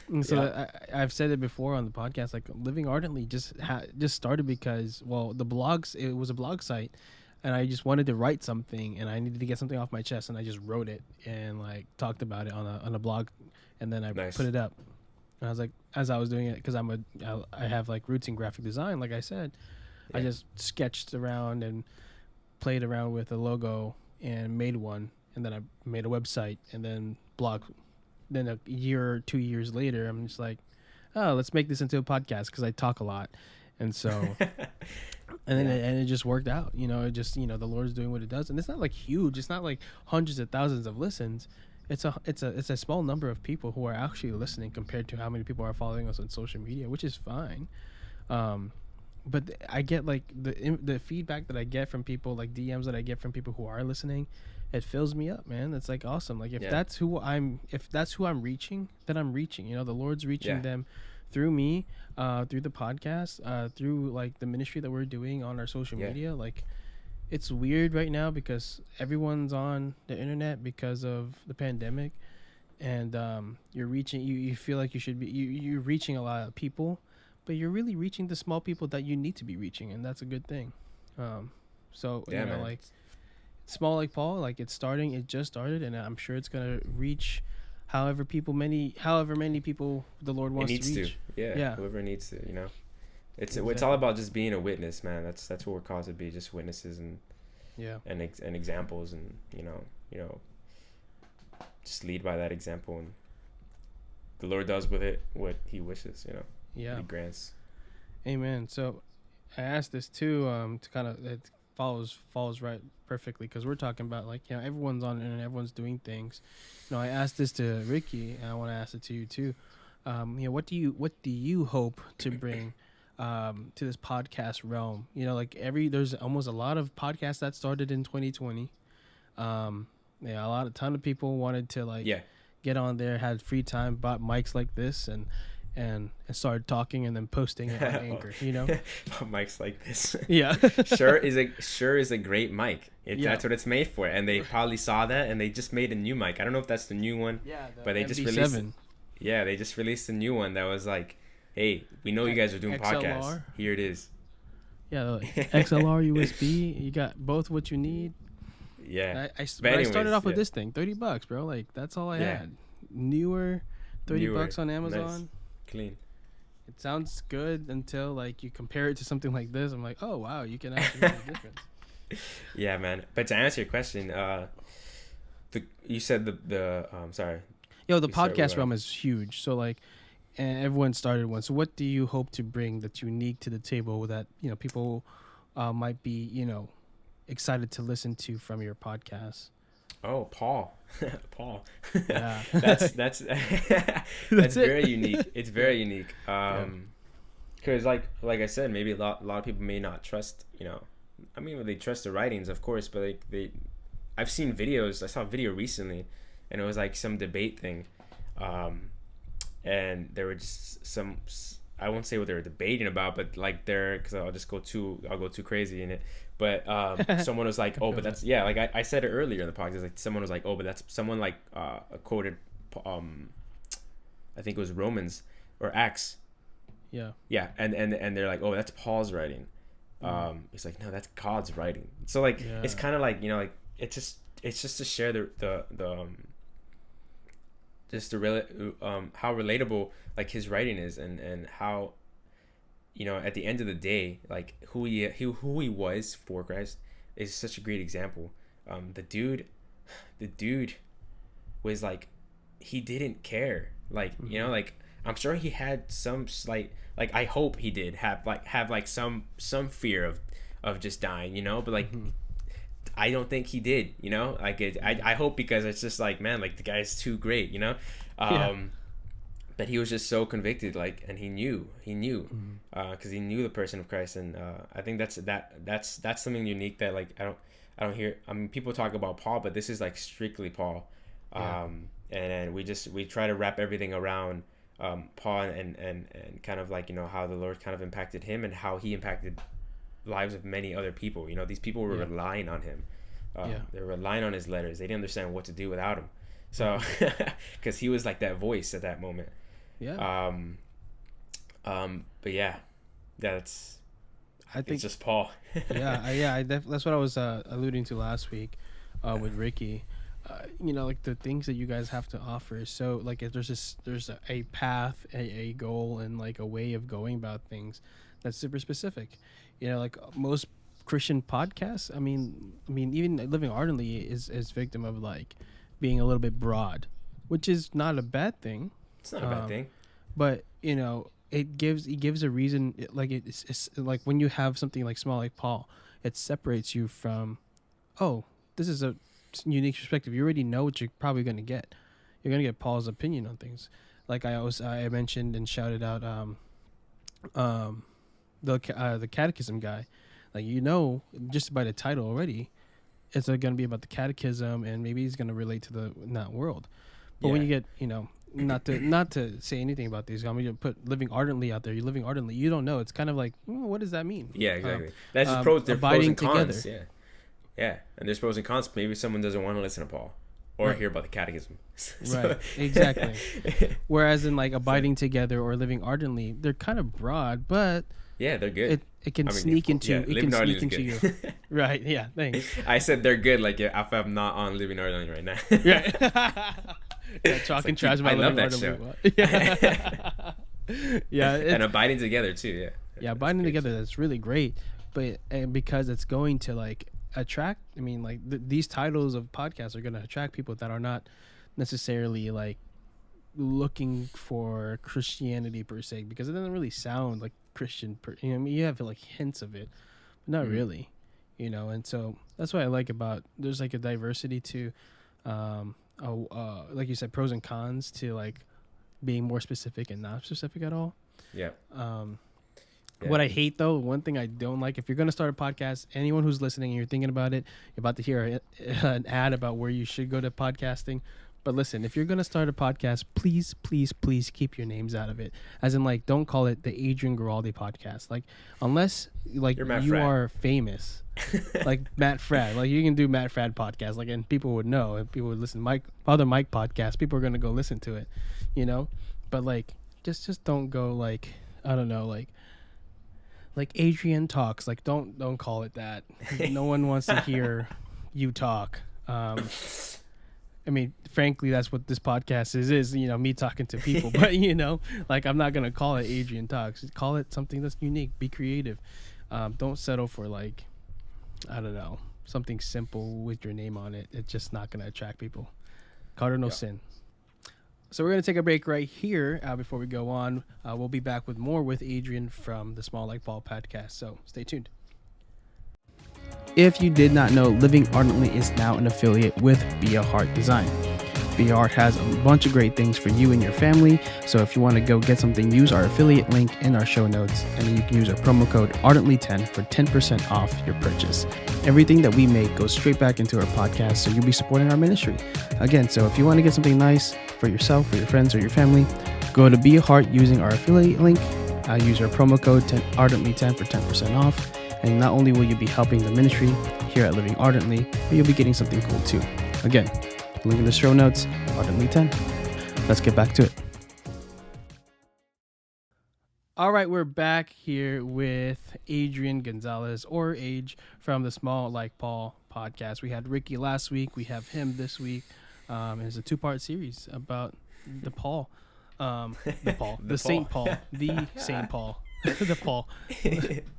And so I've said it before on the podcast, like, Living Ardently just started because, well, it was a blog site, and I just wanted to write something, and I needed to get something off my chest, and I just wrote it and, like, talked about it on a blog, and then I put it up. And I was like, as I was doing it, because I have, like, roots in graphic design, like I said, I just sketched around and played around with a logo and made one, and then I made a website, and then blog. Then a year or 2 years later, I'm just like, oh, let's make this into a podcast, because I talk a lot, and so and then it just worked out. You know, it just, you know, the Lord's doing what it does, and it's not like huge. It's not like hundreds of thousands of listens. It's a small number of people who are actually listening compared to how many people are following us on social media, which is fine. But I get, like, the feedback that I get from people, like DMs that I get from people who are listening, it fills me up, man. It's like awesome. Like, if that's who I'm reaching, then I'm reaching. You know, the Lord's reaching them through me, through the podcast, through, like, the ministry that we're doing on our social media. Like, it's weird right now because everyone's on the internet because of the pandemic, and you're reaching. You feel like you should be. You're reaching a lot of people, but you're really reaching the small people that you need to be reaching, and that's a good thing. So you know, man, like, Small Like Paul, like, it just started, and I'm sure it's gonna reach however many people the Lord wants to reach. Whoever needs to, you know. It's all about just being a witness, man. That's what we're called to be, just witnesses and examples, and you know, just lead by that example, and the Lord does with it what He wishes, you know. He grants. Amen. So I asked this too, to kind of, it follows right perfectly, because we're talking about, like, you know, everyone's on the internet, everyone's doing things. You know, I asked this to Ricky, and I want to ask it to you too. You know, what do you hope to bring to this podcast realm? You know, like, there's almost a lot of podcasts that started in 2020. A ton of people wanted to, like, get on there, had free time, bought mics like this, and started talking and then posting it on Anchor, you know. Mics like this. Yeah. Sure is a great mic. That's what it's made for. And they probably saw that, and they just made a new mic. I don't know if that's the new one. Yeah. But they just released. Yeah, they just released a new one that was like, hey, we know you guys are doing XLR. Podcasts. Here it is. Yeah, like XLR, USB. You got both what you need. Yeah. I started off with this thing, $30, bro. Like, that's all I had. Newer, $30 on Amazon. Nice. Clean. It sounds good until, like, you compare it to something like this. I'm like, oh wow, you can actually make a difference. Yeah, man. But to answer your question, you said the sorry. Yo, the podcast realm is huge. So, like, and everyone started one. So what do you hope to bring that's unique to the table that, you know, people might be, excited to listen to from your podcast? Oh, Paul. Paul. Yeah. That's That's it. very unique. It's very unique. Yeah. Because like I said, maybe a lot of people may not trust. I mean, they trust the writings, of course, but I've seen videos. I saw a video recently, and it was like some debate thing, and there were just some. I won't say what they were debating about, but like because I'll go too crazy in it. But someone was like, "Oh, but that's yeah." Like I said it earlier in the podcast. Like someone was like, "Oh, but that's someone like quoted, I think it was Romans or Acts." Yeah. Yeah, and they're like, "Oh, that's Paul's writing." It's like, no, that's God's writing. So like, it's kind of like like it's just to share the how relatable like his writing is, and how at the end of the day, like who he was for Christ is such a great example. The dude was like, he didn't care, like like I'm sure he had some slight, like I hope he did have some fear of just dying, but like I don't think he did, like I hope, because it's just like, man, like the guy's too great, but he was just so convicted, like, and he knew because he knew the person of Christ. And I think that's something unique that like I don't hear. I mean, people talk about Paul, but this is like strictly Paul. And we try to wrap everything around Paul, and kind of like how the Lord kind of impacted him, and how he impacted lives of many other people. These people were relying on him. They were relying on his letters. They didn't understand what to do without him. So because he was like that voice at that moment. But that's, I think it's just Paul. That's what I was alluding to last week with Ricky. Like the things that you guys have to offer. So like if there's a path, a goal, and like a way of going about things that's super specific. Like most Christian podcasts, I mean even Living Ardently is victim of like being a little bit broad, which is not a bad thing. It's not a bad thing. But it gives a reason. It's like when you have something like small like Paul, it separates you from, oh, this is a unique perspective. You already know what you're probably going to get. You're going to get Paul's opinion on things. Like I mentioned and shouted out the catechism guy. Like, just by the title already, it's going to be about the catechism, and maybe he's going to relate to that world. But when you get, not to say anything about these, I'm going to put living ardently out there. You're living ardently. You don't know. It's kind of like, what does that mean? Yeah, exactly. That's just pros and cons. Together. Yeah. And there's pros and cons. Maybe someone doesn't want to listen to Paul or hear about the catechism. Right. Exactly. Whereas in like abiding together or living ardently, they're kind of broad, but yeah, they're good. It can sneak into you. Right. Yeah. Thanks. I said they're good. Like if I'm not on Living Ardently right now. Right. Talking trash about Living Ardently. I love that show. Yeah. And abiding together too. Yeah. Yeah. Abiding together. That's really great. But because it's going to like attract. I mean, like these titles of podcasts are going to attract people that are not necessarily like looking for Christianity per se, because it doesn't really sound like Christian. You have like hints of it, but not really, And so that's what I like about. There's like a diversity to, like you said, pros and cons to like being more specific and not specific at all. Yeah. What I hate though, one thing I don't like, if you're gonna start a podcast, anyone who's listening and you're thinking about it, you're about to hear an ad about where you should go to podcasting. But listen, if you're going to start a podcast, please, please, please keep your names out of it. As in, like, don't call it the Adrian Gonzalez podcast. Like, unless, like, you are famous. Like, Matt Frad. Like, you can do Matt Frad podcast. Like, and people would know. If people would listen. Other Mike podcast, people are going to go listen to it, But, like, just don't go, like, I don't know, like Adrian Talks. Like, don't call it that. No one wants to hear you talk. I mean, frankly, that's what this podcast is, me talking to people. But, like, I'm not going to call it Adrian Talks. Call it something that's unique. Be creative. Don't settle for, like, I don't know, something simple with your name on it. It's just not going to attract people. Cardinal sin. So we're going to take a break right here before we go on. We'll be back with more with Adrian from the Small Like Paul podcast. So stay tuned. If you did not know, Living Ardently is now an affiliate with Be a Heart Design. Be a Heart has a bunch of great things for you and your family. So if you want to go get something, use our affiliate link in our show notes, and then you can use our promo code Ardently10 for 10% off your purchase. Everything that we make goes straight back into our podcast, so you'll be supporting our ministry. Again, so if you want to get something nice for yourself, for your friends, or your family, go to Be a Heart using our affiliate link. Use our promo code Ardently10 for 10% off. And not only will you be helping the ministry here at Living Ardently, but you'll be getting something cool too. Again, link in the show notes, Ardently10. Let's get back to it. All right, we're back here with Adrian Gonzalez, or Age, from the Small Like Paul podcast. We had Ricky last week. We have him this week. It's a 2-part series about the Paul. The Saint Paul. The Saint Paul. The Paul.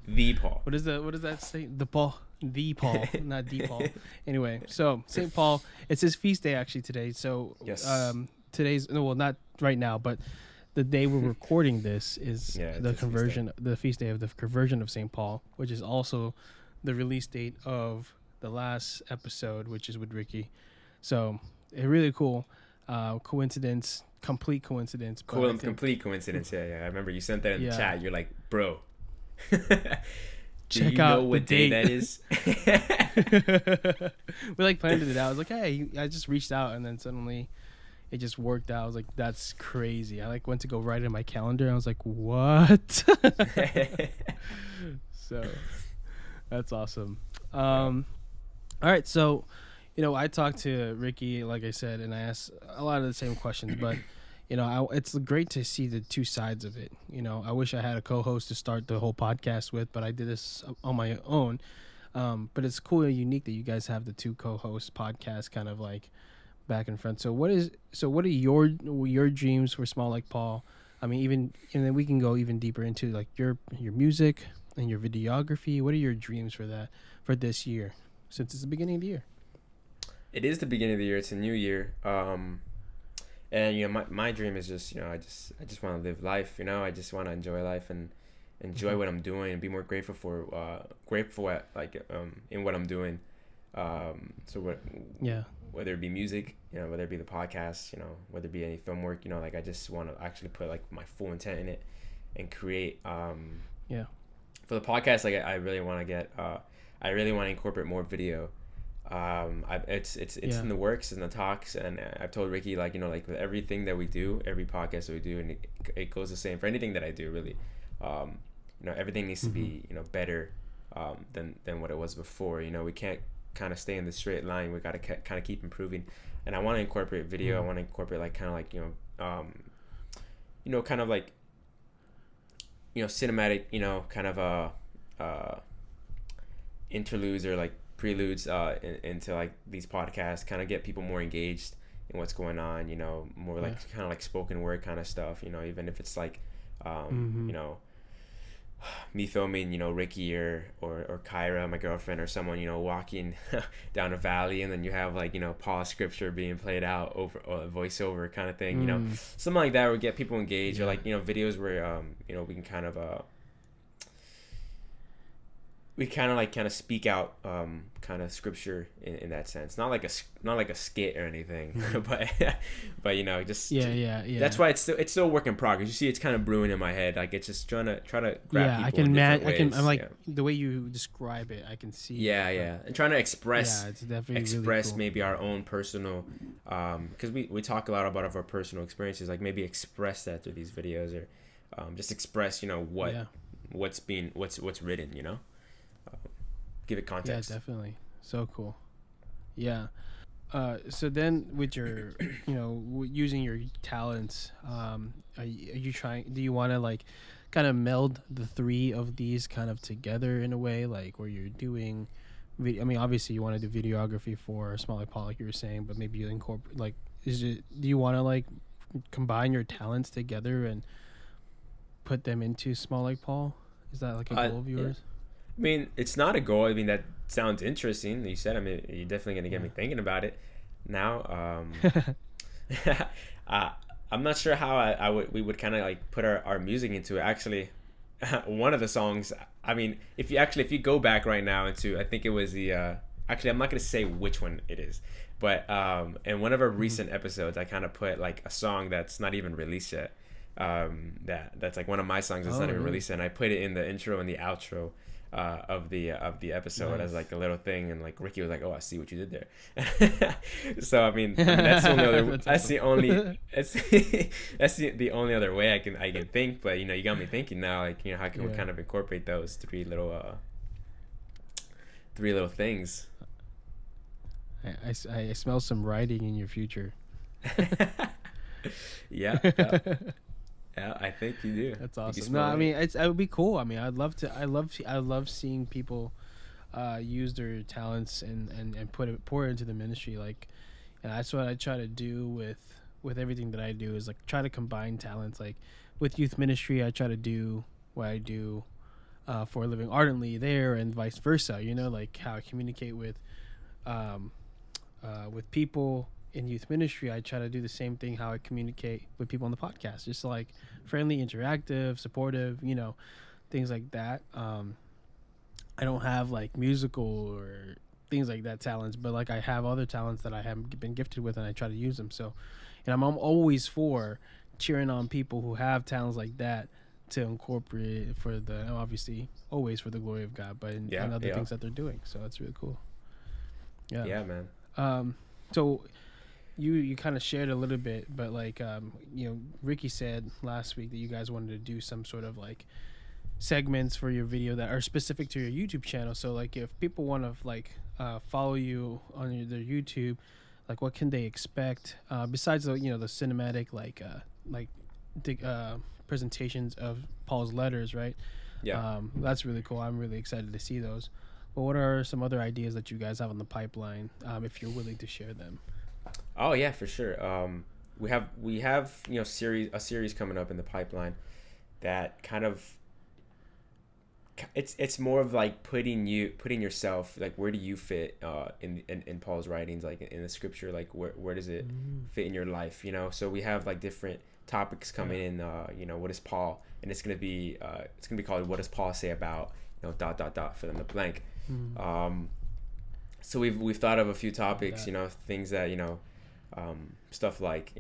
The Paul. What does that say? The Paul. The Paul, not the Paul. Anyway, so Saint Paul, it's his feast day actually today. So Yes. Not right now, but the day we're recording this is the feast day of the conversion of Saint Paul, which is also the release date of the last episode, which is with Ricky. So it's really cool. Complete coincidence. Complete coincidence. Yeah. I remember you sent that in the chat. You're like, bro. Check out what the date that is? We like planned it out. I was like, hey, I just reached out, and then suddenly it just worked out. I was like, that's crazy. I went to go write it in my calendar, and I was like, what? So that's awesome. All right, so I talked to Ricky, like I said, and I asked a lot of the same questions, but it's great to see the two sides of it. I wish I had a co-host to start the whole podcast with, but I did this on my own. But it's cool and unique that you guys have the two co-host podcasts kind of like back and front. So what are your dreams for Small Like Paul? I mean, and then we can go even deeper into like your music and your videography. What are your dreams for that, for this year, since it's the beginning of the year? It is the beginning of the year. It's a new year. And my dream is just I just want to live life. I just want to enjoy life and enjoy what I'm doing and be more grateful at in what I'm doing. Whether it be music, whether it be the podcast, whether it be any film work, I just want to actually put like my full intent in it and create. For the podcast, I really want to incorporate more video. It's in the works, in the talks, and I've told Ricky with everything that we do, every podcast that we do, and it goes the same for anything that I do really. Everything needs to be better than what it was before. We can't kind of stay in the straight line. We got to kind of keep improving, and I want to incorporate video. I want to incorporate cinematic, kind of interludes or like preludes into like these podcasts, kind of get people more engaged in what's going on, more like kind of like spoken word kind of stuff, even if it's like me filming Ricky or Kyra, my girlfriend, or someone walking down a valley, and then you have like Paul's scripture being played out over or a voiceover kind of thing, something like that would get people engaged, or like videos where we can kind of speak out kind of scripture in that sense, not like a skit or anything, but just that's why it's still a work in progress. You see, it's kind of brewing in my head, like it's just trying to grab people in different ways. I'm like the way you describe it, I can see and trying to express it's definitely really cool. Maybe our own personal because we talk a lot about our personal experiences, like maybe express that through these videos, or just express what's written, give it context. Yeah, definitely. So cool. Yeah. So then with your, using your talents, are you trying, do you want to like kind of meld the three of these kind of together in a way, like where you're doing obviously you want to do videography for Small Like Paul, like you were saying, but maybe you incorporate, like, do you want to like combine your talents together and put them into Small Like Paul? Is that like a goal of yours? Yeah. I mean, it's not a goal. I mean, that sounds interesting. You said, you're definitely going to get me thinking about it now. I'm not sure how we would kind of like put our music into it. Actually, one of the songs. I mean, if you go back right now into, I think it was the actually, I'm not gonna say which one it is, but in one of our recent episodes, I kind of put like a song that's not even released yet. That's like one of my songs that's not even released, and I put it in the intro and the outro of the episode as like a little thing, and like Ricky was like, "Oh, I see what you did there." So I mean that's the only other. That's the only. That's the only other way I can think. But you got me thinking now. Like how can we kind of incorporate those three little things? I smell some writing in your future. Yeah. Yeah, I think you do. That's awesome. No, I mean it would be cool. I mean, I love seeing people use their talents and pour it into the ministry. Like, and that's what I try to do with everything that I do, is like try to combine talents. Like with youth ministry, I try to do what I do for Living Ardently there, and vice versa. Like how I communicate with people in youth ministry, I try to do the same thing how I communicate with people on the podcast, just like friendly, interactive, supportive, things like that. I don't have like musical or things like that talents, but like I have other talents that I haven't been gifted with, and I try to use them. So, and I'm always for cheering on people who have talents like that to incorporate it for obviously always for the glory of God, but in other things that they're doing. So that's really cool. Yeah, man. So you kind of shared a little bit, but like Ricky said last week that you guys wanted to do some sort of like segments for your video that are specific to your YouTube channel. So like if people want to like follow you on their YouTube, like what can they expect besides the the cinematic presentations of Paul's letters, right? Yeah. That's really cool. I'm really excited to see those. But what are some other ideas that you guys have on the pipeline, if you're willing to share them? Oh yeah, for sure. We have a series coming up in the pipeline that kind of it's more of like putting yourself, like where do you fit in Paul's writings, like in the scripture, like where does it fit in your life, so we have like different topics coming in, what is Paul, and it's gonna be called what does Paul say about fill in the blank. So we've thought of a few topics, things that stuff like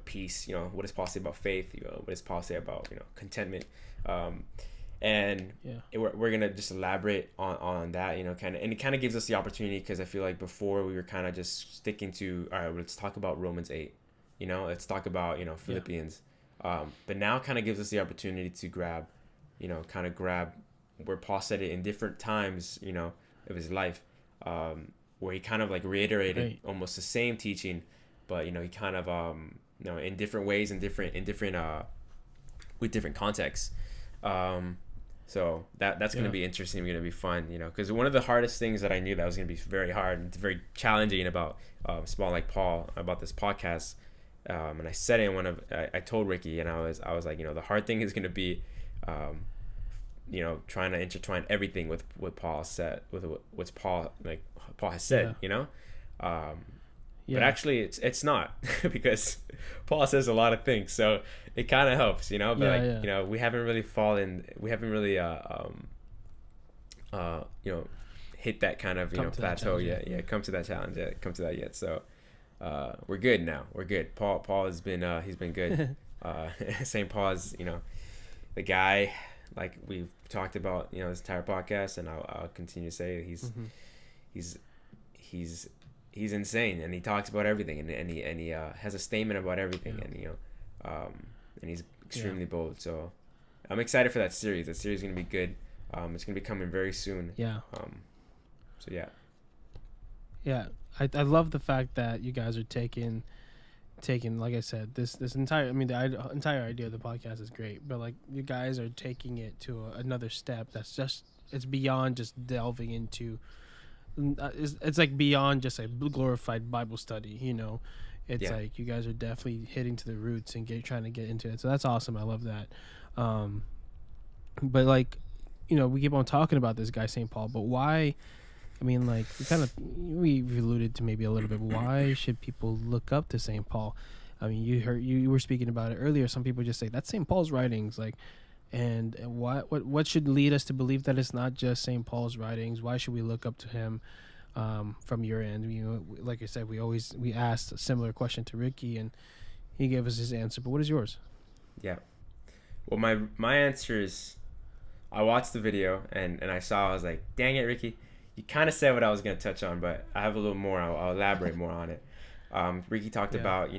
peace, what does Paul say about faith, what does Paul say about contentment, and we're gonna just elaborate on that, kind of, and it kind of gives us the opportunity, because I feel like before we were kind of just sticking to, all right, let's talk about Romans 8, let's talk about Philippians, but now kind of gives us the opportunity to grab where Paul said it in different times of his life, where he kind of like reiterated almost the same teaching, but he kind of in different ways, in different with different contexts. So that's going to be interesting, going to be fun, because one of the hardest things that I knew that was going to be very hard and very challenging about Small Like Paul, about this podcast, and I said it in I told Ricky, and I was like, the hard thing is going to be trying to intertwine everything with what Paul said, with what's Paul has said, but actually it's not, because Paul says a lot of things, so it kind of helps, but we haven't really hit that kind of plateau yet, come to that challenge yet, come to that yet. So we're good now. We're good. Paul has been he's been good. St. Paul is the guy, like we've talked about this entire podcast, and I'll continue to say he's insane, and he talks about everything, and he has a statement about everything, and he's extremely bold. So I'm excited for that series. That series is gonna be good. It's gonna be coming very soon. So I love the fact that you guys are taking, like I said, this entire, the entire idea of the podcast is great, but like you guys are taking it to another step that's just, it's beyond just delving into, it's like beyond just a glorified Bible study, it's like you guys are definitely hitting to the roots and trying to get into it. So that's awesome. I love that. But like, we keep on talking about this guy, St. Paul, but why? Like we've alluded to maybe a little bit, but why should people look up to St. Paul? You were speaking about it earlier. Some people just say that's St. Paul's writings, like, And what should lead us to believe that it's not just St. Paul's writings? Why should we look up to him from your end? You know, like I said, we asked a similar question to Ricky, and he gave us his answer. But what is yours? Yeah. Well, my answer is, I watched the video and I was like, dang it, Ricky, you kind of said what I was going to touch on, but I have a little more. I'll elaborate more on it. Ricky talked about,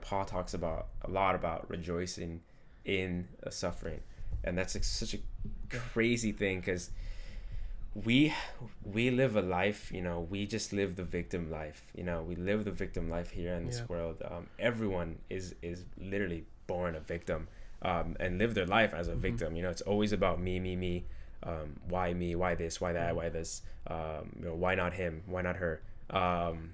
Paul talks a lot about rejoicing in a suffering, and that's like such a crazy thing, because we live a life, we just live the victim life. We live the victim life here in this world. Everyone is literally born a victim, and live their life as a victim. It's always about me. Why me? Why this? Why that? Why this? Why not him? Why not her? And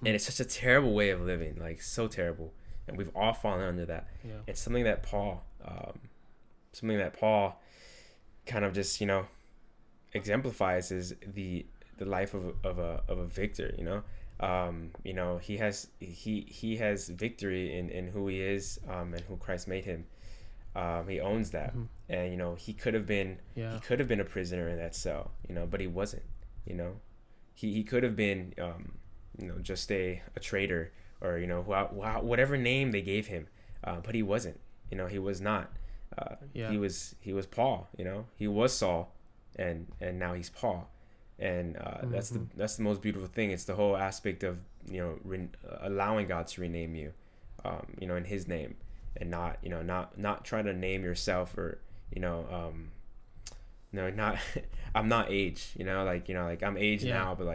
it's such a terrible way of living, like so terrible. And we've all fallen under that. Yeah. It's something that Paul kind of just, exemplifies is the life of a victor. He has victory in who he is, and who Christ made him. He owns that. And he could have been a prisoner in that cell, but he wasn't. He could have been just a traitor, or whatever name they gave him, but he wasn't. He was not. He was Paul. He was Saul, and now he's Paul. And that's the most beautiful thing. It's the whole aspect of allowing God to rename you, in His name, and not try to name yourself, or not I'm not age, like I'm age now, but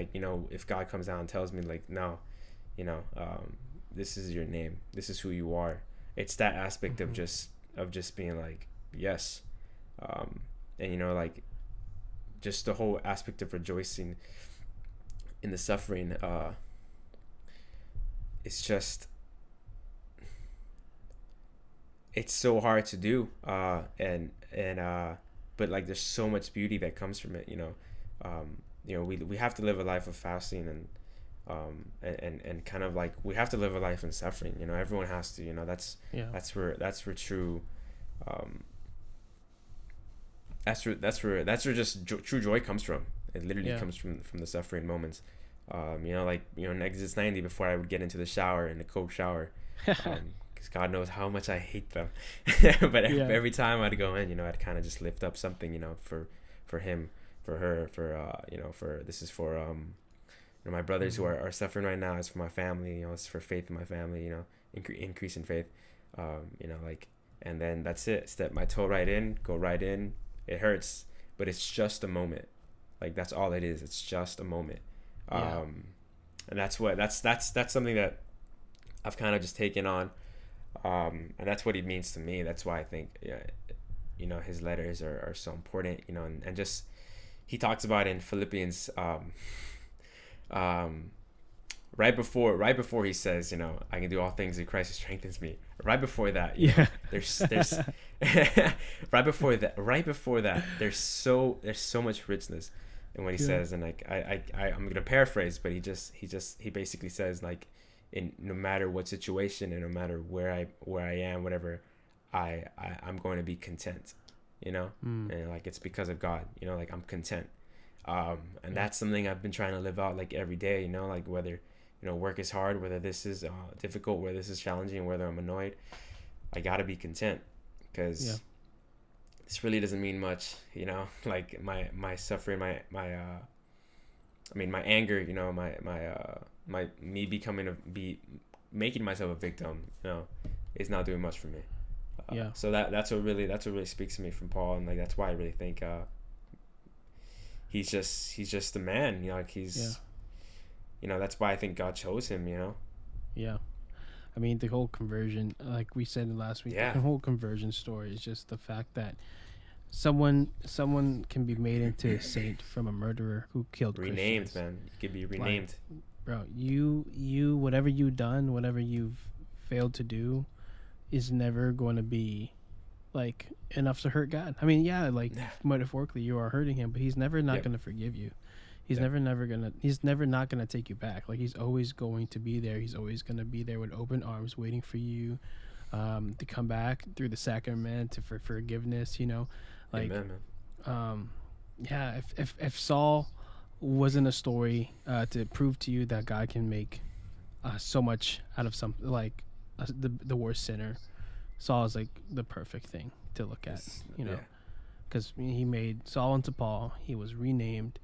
if God comes down and tells me no, this is your name, this is who you are. It's that aspect of just being like, yes. And just the whole aspect of rejoicing in the suffering, it's so hard to do, but there's so much beauty that comes from it. We have to live a life of fasting, and kind of we have to live a life in suffering. Everyone has to. That's where true. That's where just true joy comes from. It literally comes from the suffering moments. In Exodus 90, before I would get into the shower, in the cold shower, because God knows how much I hate them. But every time I'd go in, I'd kind of just lift up something, for him, for her, for this is for my brothers who are suffering right now. It's for my family, it's for faith in my family, increase in faith, and then that's it. Step my toe right in, go right in. It hurts, but it's just a moment. That's all it is. It's just a moment. And that's something that I've kind of just taken on. And that's what he means to me. That's why I think, his letters are so important, and just, he talks about in Philippians, right before he says, I can do all things in Christ who strengthens me. Right before that, there's right before that, there's so much richness in what he says. And I'm gonna paraphrase, but he basically says, in no matter what situation and no matter where I am, whatever, I'm going to be content, and it's because of God, I'm content. And that's something I've been trying to live out every day, whether work is hard, whether this is difficult, whether this is challenging, whether I'm annoyed, I gotta be content, because this really doesn't mean much, my suffering, my anger, my me making myself a victim, is not doing much for me. So that's what really speaks to me from Paul, and that's why I really think he's just the man, that's why I think God chose him, I mean, the whole conversion, like we said last week, the whole conversion story is just the fact that someone can be made into a saint from a murderer who killed renamed Christians. Man, you could be renamed. Bro, you whatever you've done, whatever you've failed to do, is never going to be enough to hurt God. I mean, metaphorically you are hurting him, but he's never not going to forgive you. He's never not gonna take you back. He's always going to be there. He's always gonna be there with open arms, waiting for you, to come back through the sacrament for forgiveness. Like, Amen, man. Yeah, if Saul wasn't a story to prove to you that God can make so much out of something like the worst sinner, Saul is like the perfect thing to look at, because he made Saul into Paul. He was renamed.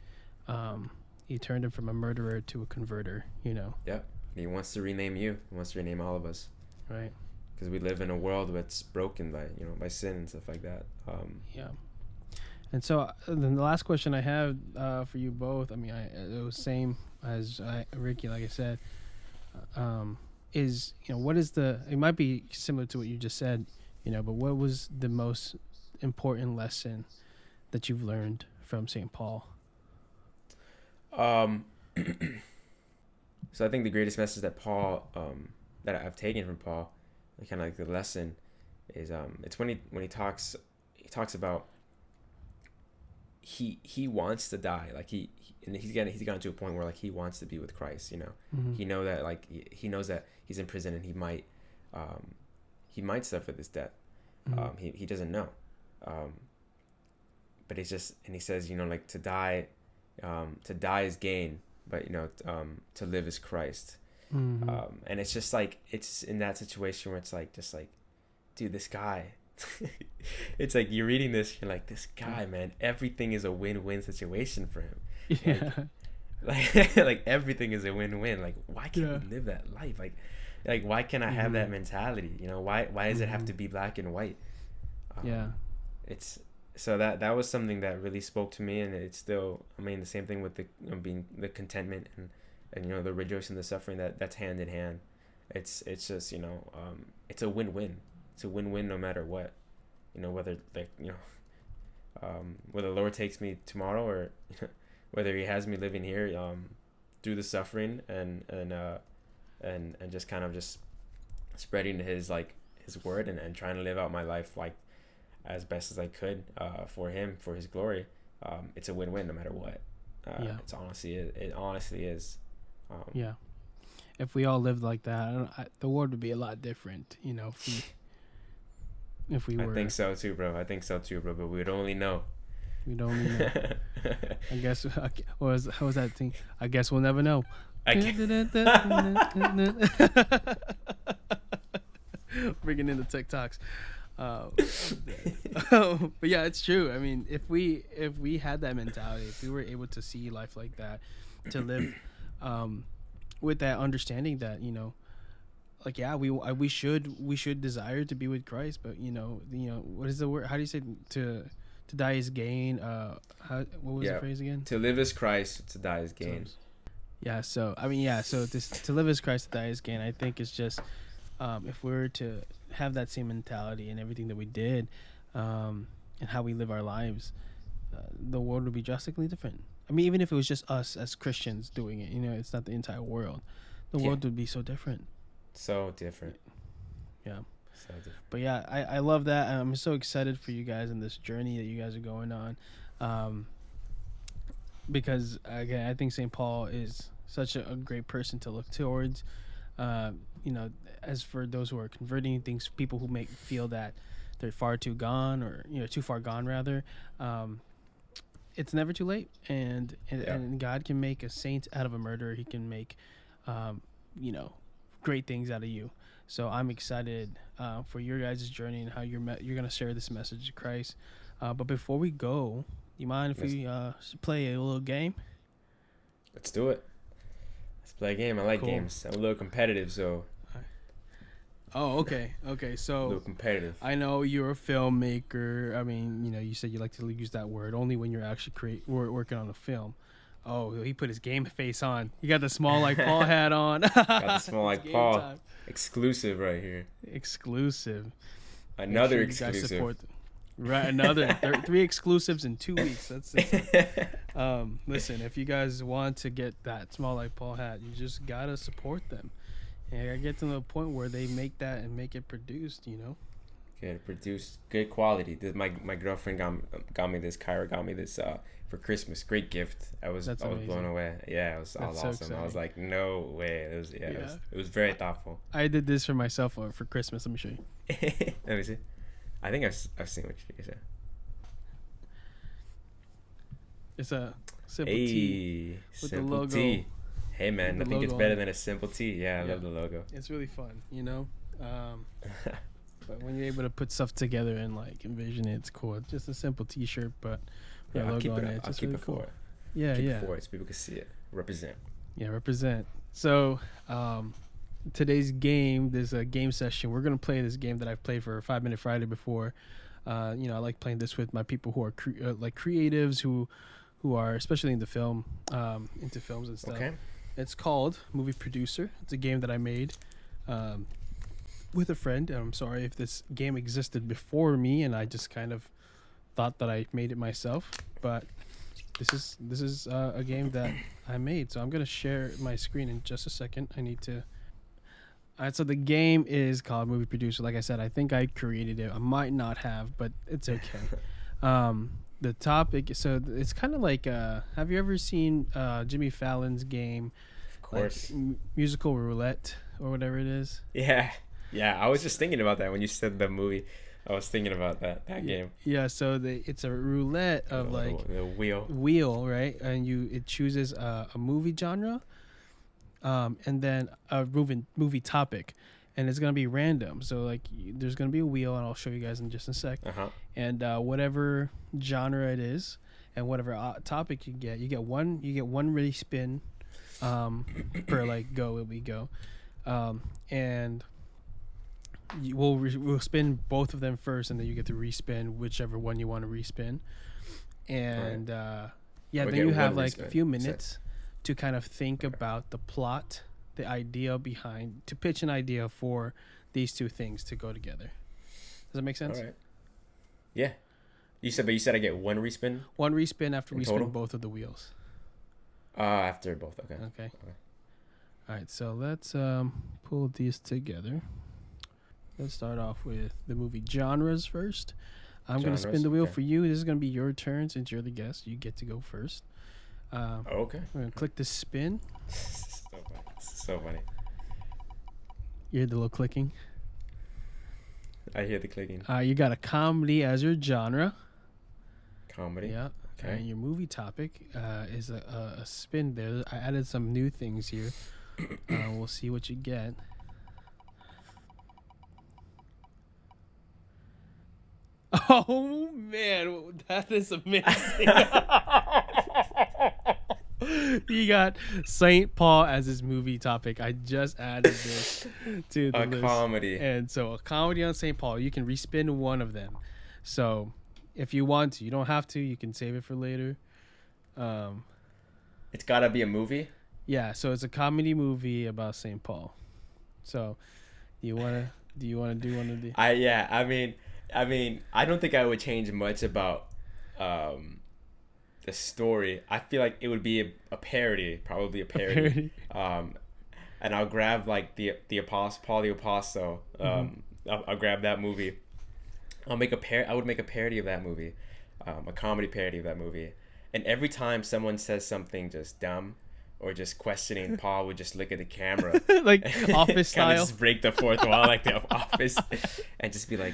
He turned him from a murderer to a converter. Yep. He wants to rename you. He wants to rename all of us. Right. Because we live in a world that's broken by sin and stuff like that. Yeah. And so then the last question I have for you both, I mean, it was same as Ricky, like I said, is, what is it might be similar to what you just said, but what was the most important lesson that you've learned from St. Paul? So I think the greatest message that Paul, that I've taken from Paul, kind of like the lesson, is it's when he talks about he wants to die, like he's gotten to a point where like he wants to be with Christ. Mm-hmm. He knows that he's in prison and he might suffer this death. Mm-hmm. He doesn't know, but he says like to die is gain, but to live is Christ. Mm-hmm. And it's just like, it's in that situation where it's like, just like, dude, this guy, it's like you're reading this, you're like, this guy, man, everything is a win-win situation for him. Yeah. Like everything is a win-win. Like, why can't we live that life? Like why can't I have that mentality? Why does it have to be black and white? It's so that was something that really spoke to me, and it's still, I mean, the same thing with the being the contentment and the rejoicing, the suffering, that's hand in hand. It's just it's a win-win. It's a win-win no matter what. Whether whether the Lord takes me tomorrow or whether He has me living here through the suffering and just kind of just spreading His word and trying to live out my life like as best as I could for Him, for His glory. It's a win-win no matter what. It honestly is. If we all lived like that, the world would be a lot different. If we were. I think so too, bro. But we'd only know. We'd only know. I guess. What was that thing? I guess we'll never know. Bringing in the TikToks. But yeah, it's true. I mean, if we had that mentality, if we were able to see life like that, to live with that understanding that we should desire to be with Christ, but what is the word? How do you say to die is gain? What was the phrase again? To live is Christ, to die is gain. So to live as Christ, to die is gain. I think it's just if we were to have that same mentality in everything that we did, and how we live our lives, the world would be drastically different. I mean, even if it was just us as Christians doing it, it's not the entire world. The world would be so different. So different. Yeah. So different. But yeah, I love that. I'm so excited for you guys in this journey that you guys are going on. Because again, I think St. Paul is such a great person to look towards. As for those who are converting things, people who feel that they're far too gone, or too far gone rather, it's never too late, and God can make a saint out of a murderer. He can make great things out of you. So I'm excited for your guys' journey and how you're gonna share this message of Christ. But before we go, you mind if we play a little game? Let's do it. Let's play a game. I like games. I'm a little competitive, so. Oh, okay. So a little competitive. I know you're a filmmaker. I mean, you said you like to use that word only when you're actually working on a film. Oh, he put his game face on. You got the small like Paul hat on. Got the small like Paul. Time. Exclusive right here. Exclusive. Another exclusive. Right, another 3 exclusives in 2 weeks. That's it. Listen, if you guys want to get that small like Paul hat, you just gotta support them. And I get to the point where they make that and make it produced. Good, produced good quality. My girlfriend got me this. Kyra got me this for Christmas. Great gift. I was blown away. Yeah, it was awesome. Exciting. I was like, no way. It was very thoughtful. I did this for myself for Christmas. Let me show you. Let me see. I think I've seen what you said. It's a simple tee with the logo. Tee. Hey man, nothing gets better than a simple tee. Yeah, I love the logo. It's really fun, But when you're able to put stuff together and like envision it, it's cool. It's just a simple T-shirt, but yeah, logo on it. It's really cool. Yeah, keep it for it so people can see it. Represent. Yeah, represent. So today's game, there's a game session. We're gonna play this game that I've played for 5 Minute Friday before. I like playing this with my people who are like creatives who are especially into film, into films and stuff. Okay. It's called Movie Producer. It's a game that I made with a friend. And I'm sorry if this game existed before me and I just kind of thought that I made it myself. But this is a game that I made. So I'm gonna share my screen in just a second. I need to. All right, so the game is called Movie Producer. Like I said, I think I created it. I might not have, but it's okay. The topic, so it's kind of like, have you ever seen Jimmy Fallon's game? Of course. Like, musical roulette or whatever it is? Yeah. I was just thinking about that when you said the movie. I was thinking about that game. Yeah, so it's a roulette of the wheel, right? And it chooses a movie genre. And then a movie topic, and it's gonna be random. So like, there's gonna be a wheel, and I'll show you guys in just a sec. And whatever genre it is, and whatever topic you get one ready spin, per like go will be go, and we'll spin both of them first, and then you get to respin whichever one you want to respin, and then you have like a few minutes to kind of think about the plot, the idea behind, to pitch an idea for these two things to go together. Does that make sense? All right. Yeah. You said I get one respin? One respin after we spin both of the wheels. After both. Okay. All right, so let's pull these together. Let's start off with the movie genres first. I'm going to spin the wheel for you. This is going to be your turn since you're the guest. You get to go first. Okay. We're going to click the spin. So funny. You hear the little clicking? I hear the clicking. You got a comedy as your genre. Comedy? Yeah. Okay. And your movie topic is a spin there. I added some new things here. We'll see what you get. Oh, man. That is amazing. He got St. Paul as his movie topic. I just added this to the list. A comedy. And so a comedy on St. Paul. You can respin one of them. So if you want to, you don't have to. You can save it for later. It's got to be a movie? Yeah, so it's a comedy movie about St. Paul. So do you want to do one of the... I mean, I don't think I would change much about the story. I feel like it would be a parody, probably a parody. And I'll grab like the Apostle, Paul the Apostle. I'll grab that movie. I would make a parody of that movie, a comedy parody of that movie. And every time someone says something just dumb or just questioning, Paul would just look at the camera, like Office style, just break the fourth wall like the Office, and just be like.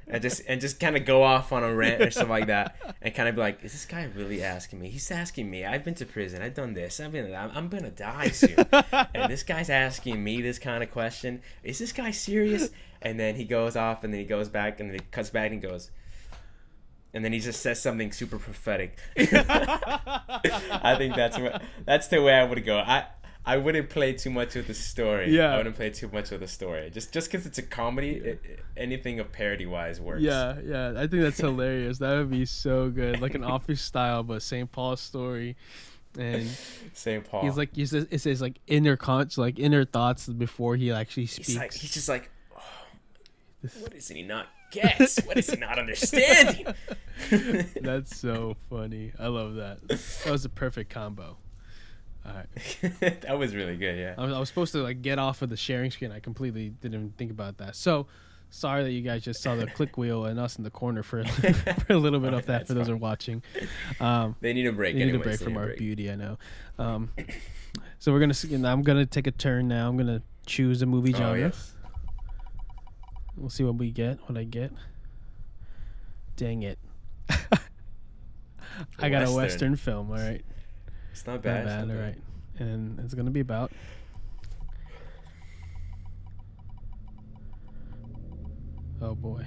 and just kind of go off on a rant or something like that, and kind of be like, is this guy really asking me? He's asking me. I've been to prison. I've done this. I'm gonna die soon. And this guy's asking me this kind of question. Is this guy serious? And then he goes off, and then he goes back, and then he cuts back and goes, and then he just says something super prophetic. I think that's the way I would go. I wouldn't play too much with the story. Yeah. I wouldn't play too much with the story. Just because it's a comedy, anything of parody-wise works. Yeah. I think that's hilarious. That would be so good. Like an Office style, but St. Paul's story. And St. Paul. He's like, it says like inner thoughts before he actually speaks. He's just like, oh, what does he not get? What is he not understanding? That's so funny. I love that. That was a perfect combo. All right. That was really good, yeah. I was supposed to like get off of the sharing screen. I completely didn't even think about that. So Sorry that you guys just saw the click wheel and us in the corner for for a little bit of that. For those who are watching, they need a break. They need a break from our beauty. I know. So we're gonna. I'm gonna take a turn now. I'm gonna choose a movie genre. Yes. We'll see what we get. What I get. Dang it! I got a Western film. All right. It's not bad. Not bad. All right, and it's gonna be about. Oh boy.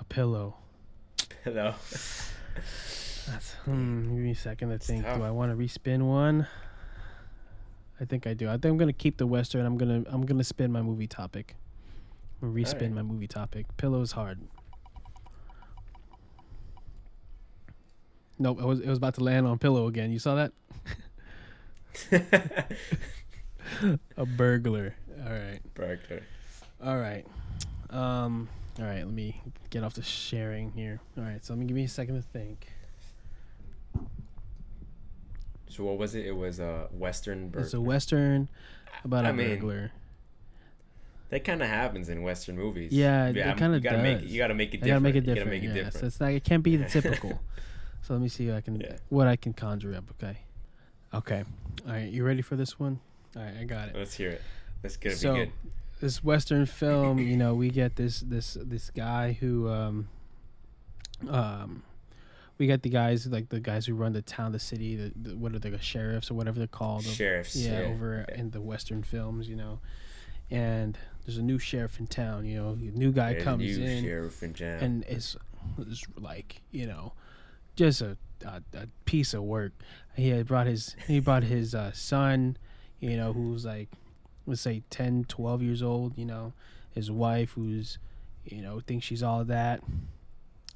A pillow. Pillow. Give me a second to think. Tough. Do I want to respin one? I think I do. I think I'm gonna keep the Western. I'm gonna spin my movie topic. I'm gonna respin my movie topic. Pillow's hard. Nope, it was about to land on pillow again. You saw that? A burglar. All right. Burglar. All right. All right. Let me get off the sharing here. All right. So let me give me a second to think. So what was it? It was a Western burglar. It's a Western about a burglar. That kind of happens in Western movies. Yeah, it kind of does. You gotta make it different. You gotta make it different. Yeah, so it's not. It can't be the typical. So let me see what I can conjure up. Okay. All right. You ready for this one? All right. I got it. Let's hear it. That's gonna be good. This Western film, we get this guy who, we got the guys who run the town, the city, what are the sheriffs or whatever they're called? Sheriffs. Over in the Western films, and there's a new sheriff in town. A new guy comes in, sheriff in town, and is like just a piece of work. He brought his son, who's like, let's say 10, 12 years old, his wife who's, thinks she's all that.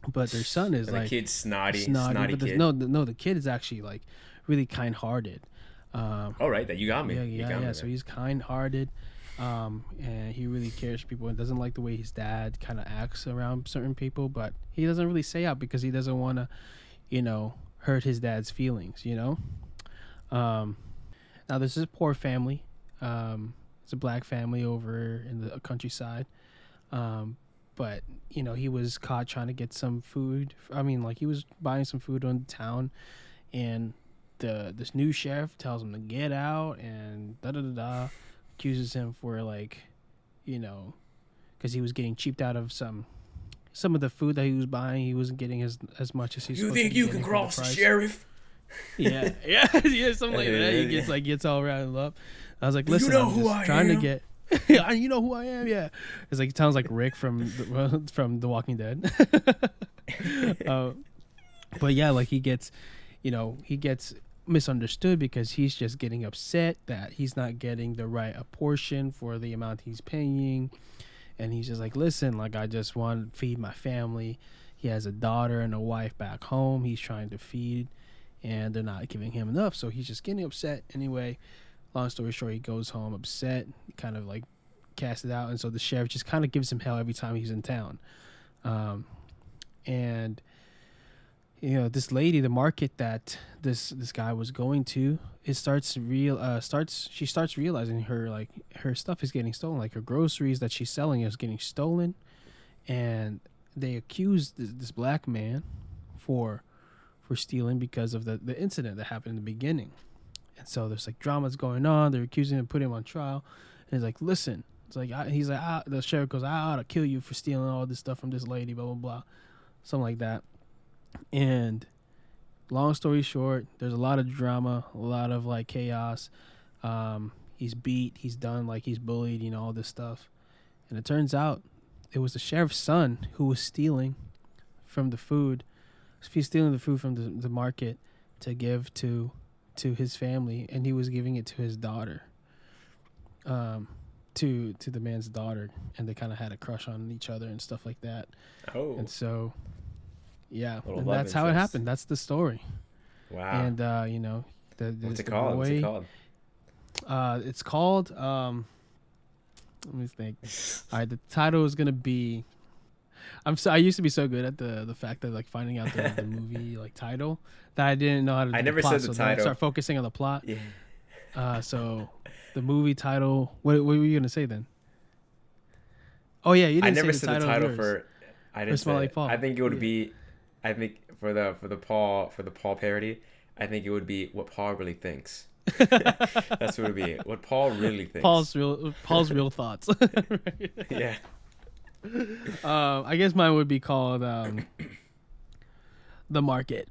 But their son is and like the kid's snotty but kid. No, the kid is actually like really kind-hearted. All right, that you got me. Yeah. So he's kind-hearted, and he really cares for people and doesn't like the way his dad kind of acts around certain people. But he doesn't really say out because he doesn't want to, hurt his dad's feelings. Now this is a poor family. It's a black family over in the countryside. But, he was caught trying to get some food. He was buying some food on the town, and this new sheriff tells him to get out and accuses him for because he was getting cheaped out of some of the food that he was buying. He wasn't getting as much as he's supposed to. You think you can cross the sheriff? Yeah, something like that. He gets all riled up. I was like, listen, I'm just trying to get. You know who I am, yeah. It's like, it sounds like Rick from The Walking Dead. But yeah, he gets misunderstood because he's just getting upset that he's not getting the right portion for the amount he's paying, and he's just like, listen, I just want to feed my family. He has a daughter and a wife back home he's trying to feed, and they're not giving him enough, so he's just getting upset anyway. Long story short, he goes home upset, kind of cast it out, and so the sheriff just kind of gives him hell every time he's in town. And this lady, the market that this guy was going to, she starts realizing her stuff is getting stolen, her groceries that she's selling is getting stolen, and they accuse this black man for stealing because of the incident that happened in the beginning. And so there's dramas going on. They're accusing him, putting him on trial. And he's like, listen. It's the sheriff goes, I ought to kill you for stealing all this stuff from this lady, blah, blah, blah. Something like that. And long story short, there's a lot of drama, a lot of chaos. He's beat, he's done, he's bullied, all this stuff. And it turns out it was the sheriff's son who was stealing from the food. He's stealing the food from the market to give to his family, and he was giving it to his daughter, to the man's daughter, and they kind of had a crush on each other and stuff like that. Oh, and so, yeah, and that's how it happened. That's the story. Wow. And what's it called? What's it called? It's called. Let me think. All right, the title is gonna be. I used to be so good at the fact that finding out the movie title that I didn't know how to do I never plot, said the so title. Start focusing on the plot. Yeah. So the movie title. What were you gonna say then? Oh yeah, you I didn't never say said the the title title of yours. for. I didn't Smell say Like it. Paul. I think it would Yeah. be. I think for the Paul parody, I think it would be what Paul really thinks. That's what it would be. What Paul really thinks. Paul's real thoughts. Yeah. I guess mine would be called The Market.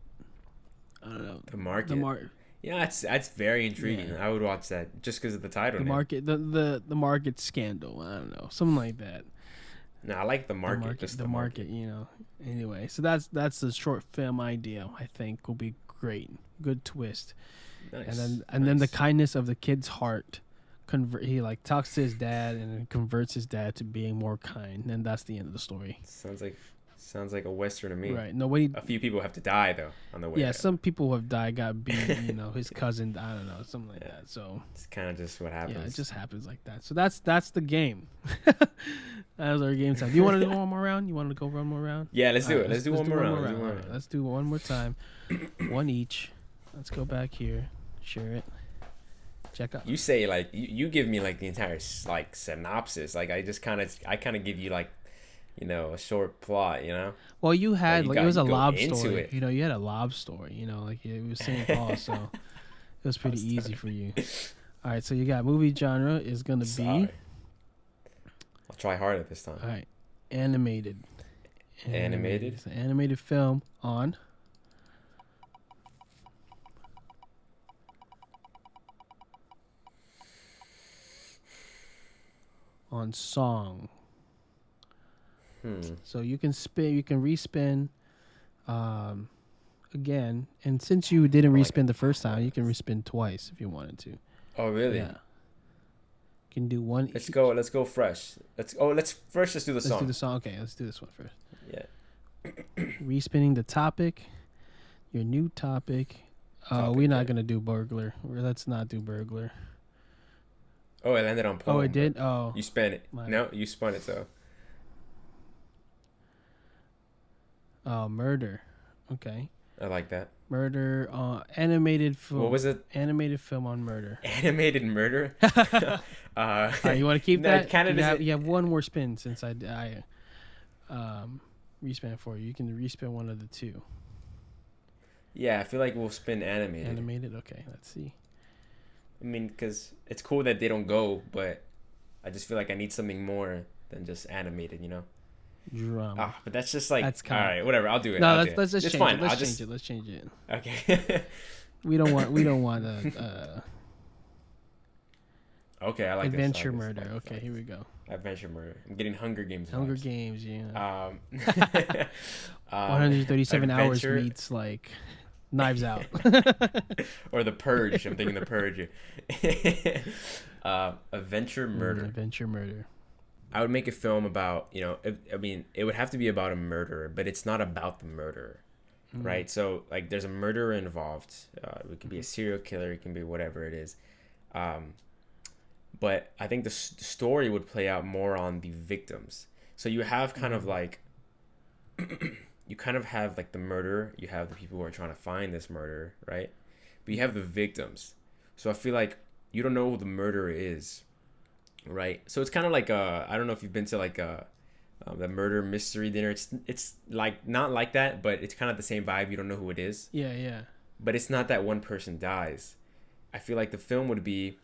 I don't know. The Market. The Market. Yeah, that's very intriguing. Yeah. I would watch that just because of the title. The name. Market. The Market Scandal. I don't know. Something like that. No, I like the Market. Just The market. You know. Anyway, so that's the short film idea. I think will be great. Good twist. Nice. And then the kindness of the kid's heart. He like talks to his dad and then converts his dad to being more kind, and that's the end of the story. Sounds like a Western to me. Right. Nobody. A few people have to die though on the way. Yeah, there. some people who have died got beat. His cousin. I don't know, something like that. So it's kind of just what happens. yeah, it just happens like that. So that's the game. That was our game time. Do you want to do one more round? You want to go one more round? Yeah, let's do All it. Let's do one more round. All right, let's do one more time. One each. Let's go back here. Share it. Check out. You say like you give me like the entire like synopsis. Like I kind of give you like, a short plot. Well, you had it was a lob into story. it. You had a lob story. Like it was St. Paul, so it was pretty easy for you. All right, so you got movie genre is gonna be. I'll try harder this time. All right, animated. Animated. It's an animated film on. On song. So you can respin again, and since you didn't respin the first time, you can respin twice if you wanted to. Oh really? Yeah. You can do one. Let's go fresh. Let's do the song. Let's do the song. Okay, let's do this one first. Yeah. Respinning the topic. Your new topic. We're not gonna do burglar. Let's not do burglar. Oh, it landed on poem. Oh, it did. Oh, you spun it. No, you spun it. So. Oh, murder. Okay. I like that. Murder. Animated film. What was it? Animated film on murder. Animated murder. All right, you want to keep that? You have one more spin since I respin for you. You can respin one of the two. Yeah, I feel like we'll spin animated. Animated. Okay, let's see. I mean, because it's cool that they don't go, but I just feel like I need something more than just animated, Drama. But that's just like, that's all right, whatever. I'll do it. No, let's just it's change fine. it. Let's change it. Okay. we don't want Okay, I like adventure this. murder. Okay, here we go. Adventure murder. I'm getting Hunger Games. Hunger vibes. Games, yeah. 137 137 hours meets like Knives Out. Or The Purge. I'm thinking The Purge. Adventure murder. Adventure murder. I would make a film about, it would have to be about a murderer, but it's not about the murderer, right? So, like, there's a murderer involved. It could be a serial killer. It can be whatever it is. But I think the story would play out more on the victims. So you have kind of like, you kind of have like the murderer. You have the people who are trying to find this murderer, right? But you have the victims. So I feel like you don't know who the murderer is, right? So it's kind of like I don't know if you've been to like the murder mystery dinner. It's like not like that, but it's kind of the same vibe. You don't know who it is. Yeah. But it's not that one person dies. I feel like the film would be.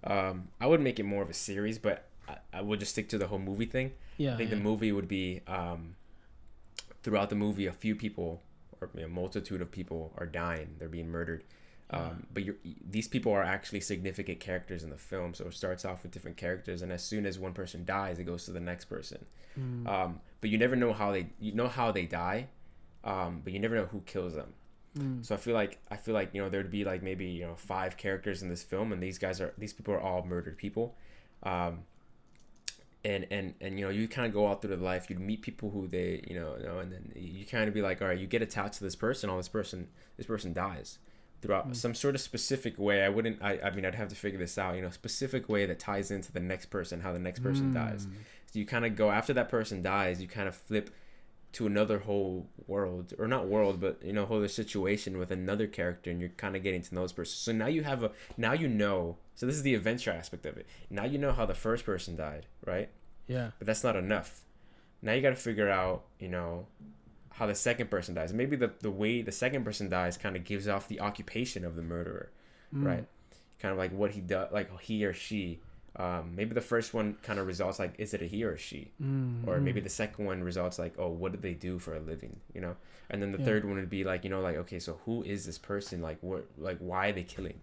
I would make it more of a series, but I would just stick to the whole movie thing. Yeah. I think the movie would be throughout the movie, a few people or a multitude of people are dying. They're being murdered. But these people are actually significant characters in the film. So it starts off with different characters, and as soon as one person dies, it goes to the next person. But you never know how they die, but you never know who kills them. So I feel like there'd be like maybe 5 characters in this film, and these people are all murdered people, and you kind of go out through the life. You'd meet people who they and then you kind of be like, all right, you get attached to this person. This person dies throughout some sort of specific way. I'd have to figure this out. Specific way that ties into the next person, how the next person dies. So you kind of go after that person dies. You kind of flip to another whole world, or not world, but whole other situation with another character, and you're kind of getting to know this person. So now so this is the adventure aspect of it. Now you know how the first person died, right? Yeah. But that's not enough. Now you got to figure out, how the second person dies. Maybe the way the second person dies kind of gives off the occupation of the murderer, right? Kind of like what he does, like he or she. Maybe the first one kind of results like, is it a he or a she? Or maybe the second one results like, oh, what did they do for a living? And then the third one would be like, like, okay, so who is this person? Like, why are they killing?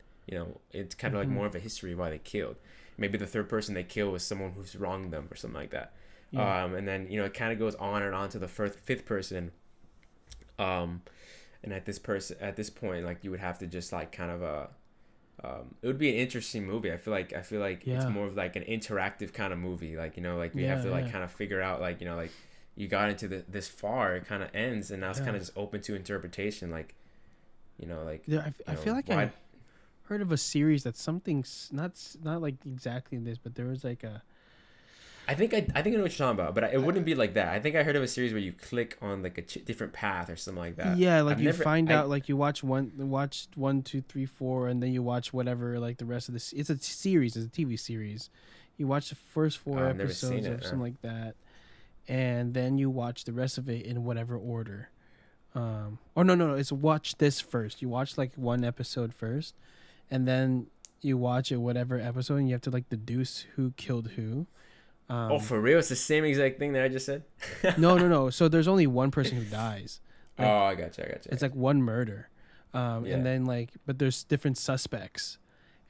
It's kind of like more of a history of why they killed. Maybe the third person they kill was someone who's wronged them or something like that. And then, it kind of goes on and on to the fifth person. And at this point, like, you would have to just like kind of, it would be an interesting movie. I feel like it's more of like an interactive kind of movie. Like, like we have to like kind of figure out like, like you got into this far, it kind of ends, and now it's kind of just open to interpretation. Like, like I feel like I heard of a series that's something's not like exactly this, but there was like a. I think I know what you're talking about, but it wouldn't be like that. I think I heard of a series where you click on like a different path or something like that. Yeah, like find out, like you watch 1, 2, 3, 4, and then you watch whatever, like the rest of the. It's a series, it's a TV series. You watch the first 4 episodes or something like that, and then you watch the rest of it in whatever order. Or no, it's watch this first. You watch like one episode first, and then you watch it whatever episode, and you have to like deduce who killed who. For real? It's the same exact thing that I just said? No. So there's only one person who dies. Like, I gotcha. It's like one murder. And then like, but there's different suspects.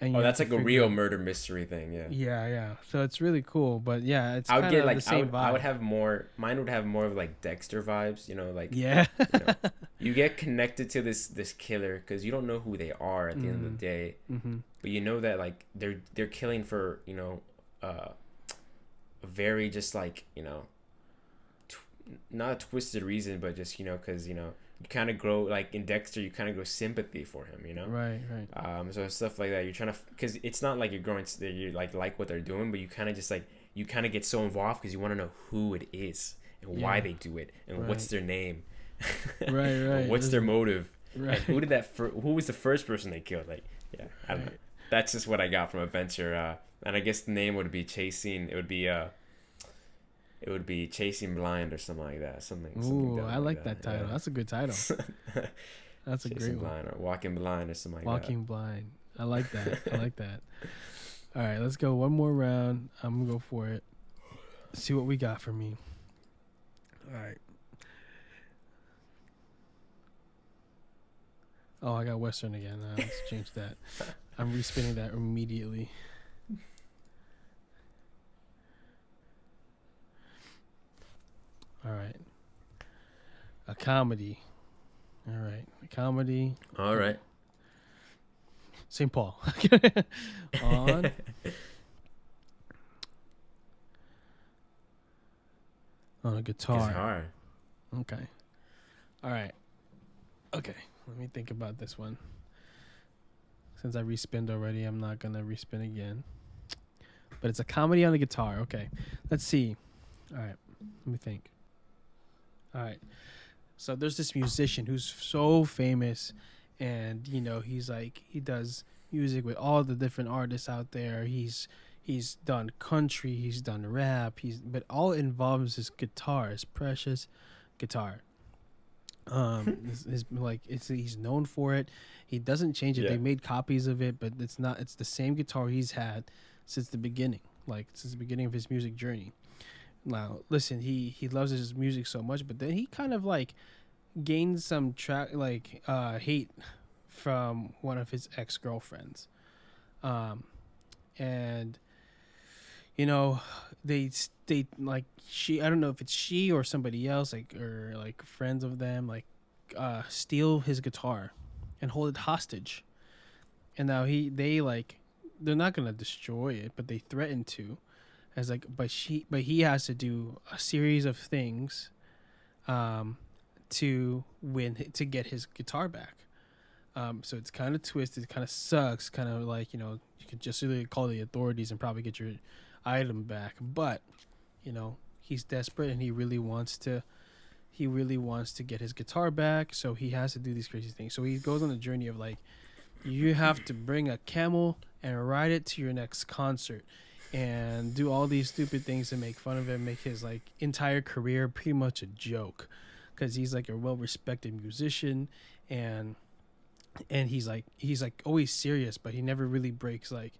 And that's like a real murder mystery thing. Yeah. Yeah. So it's really cool. But yeah, it's I would kind get of like, the same vibe. I would have more, mine would have more of like Dexter vibes, like, yeah. You get connected to this killer because you don't know who they are at the end of the day. But you know that like they're killing for, very just like not a twisted reason, but just because you kind of grow, like in Dexter, you kind of grow sympathy for him, right so stuff like that, you're trying to, because it's not like you're growing, you like what they're doing, but you kind of just like you kind of get so involved because you want to know who it is and why they do it and what's their name, right what's their motive, right. And who was the first person they killed, like I don't know. That's just what I got from Adventure. And I guess the name would be Chasing. It would be Chasing Blind or something like that. Ooh, I like that title. Yeah. That's a good title. That's a Chasing great Blind one. Or Walking Blind or something like Walking Blind. I like that. All right, let's go one more round. I'm gonna go for it. See what we got for me. All right. Oh, I got Western again. Let's change that. I'm respinning that immediately. All right. A comedy. All right. A comedy. All right. St. Paul. On a guitar. Okay. All right. Okay. Let me think about this one. Since I respinned already, I'm not going to respin again. But it's a comedy on a guitar. Okay. Let's see. All right. Let me think. All right. So there's this musician who's so famous, and he's like, he does music with all the different artists out there. He's done country, he's done rap, but all it involves his guitar, his precious guitar. He's known for it. He doesn't change it. Yeah. They made copies of it, but it's the same guitar he's had since the beginning, of his music journey. Now, listen, he loves his music so much, but then he kind of like gained some hate from one of his ex-girlfriends. And they like, she, I don't know if it's she or somebody else, or friends of them, steal his guitar and hold it hostage. And now they're not going to destroy it, but they threaten to. But he has to do a series of things to get his guitar back. So it's kind of twisted, kind of sucks, kind of like, you could just really call the authorities and probably get your item back. But, he's desperate and he really wants to get his guitar back. So he has to do these crazy things. So he goes on the journey of you have to bring a camel and ride it to your next concert. and do all these stupid things to make fun of him, make his like entire career pretty much a joke, because he's like a well-respected musician, and he's like always serious, but he never really breaks like,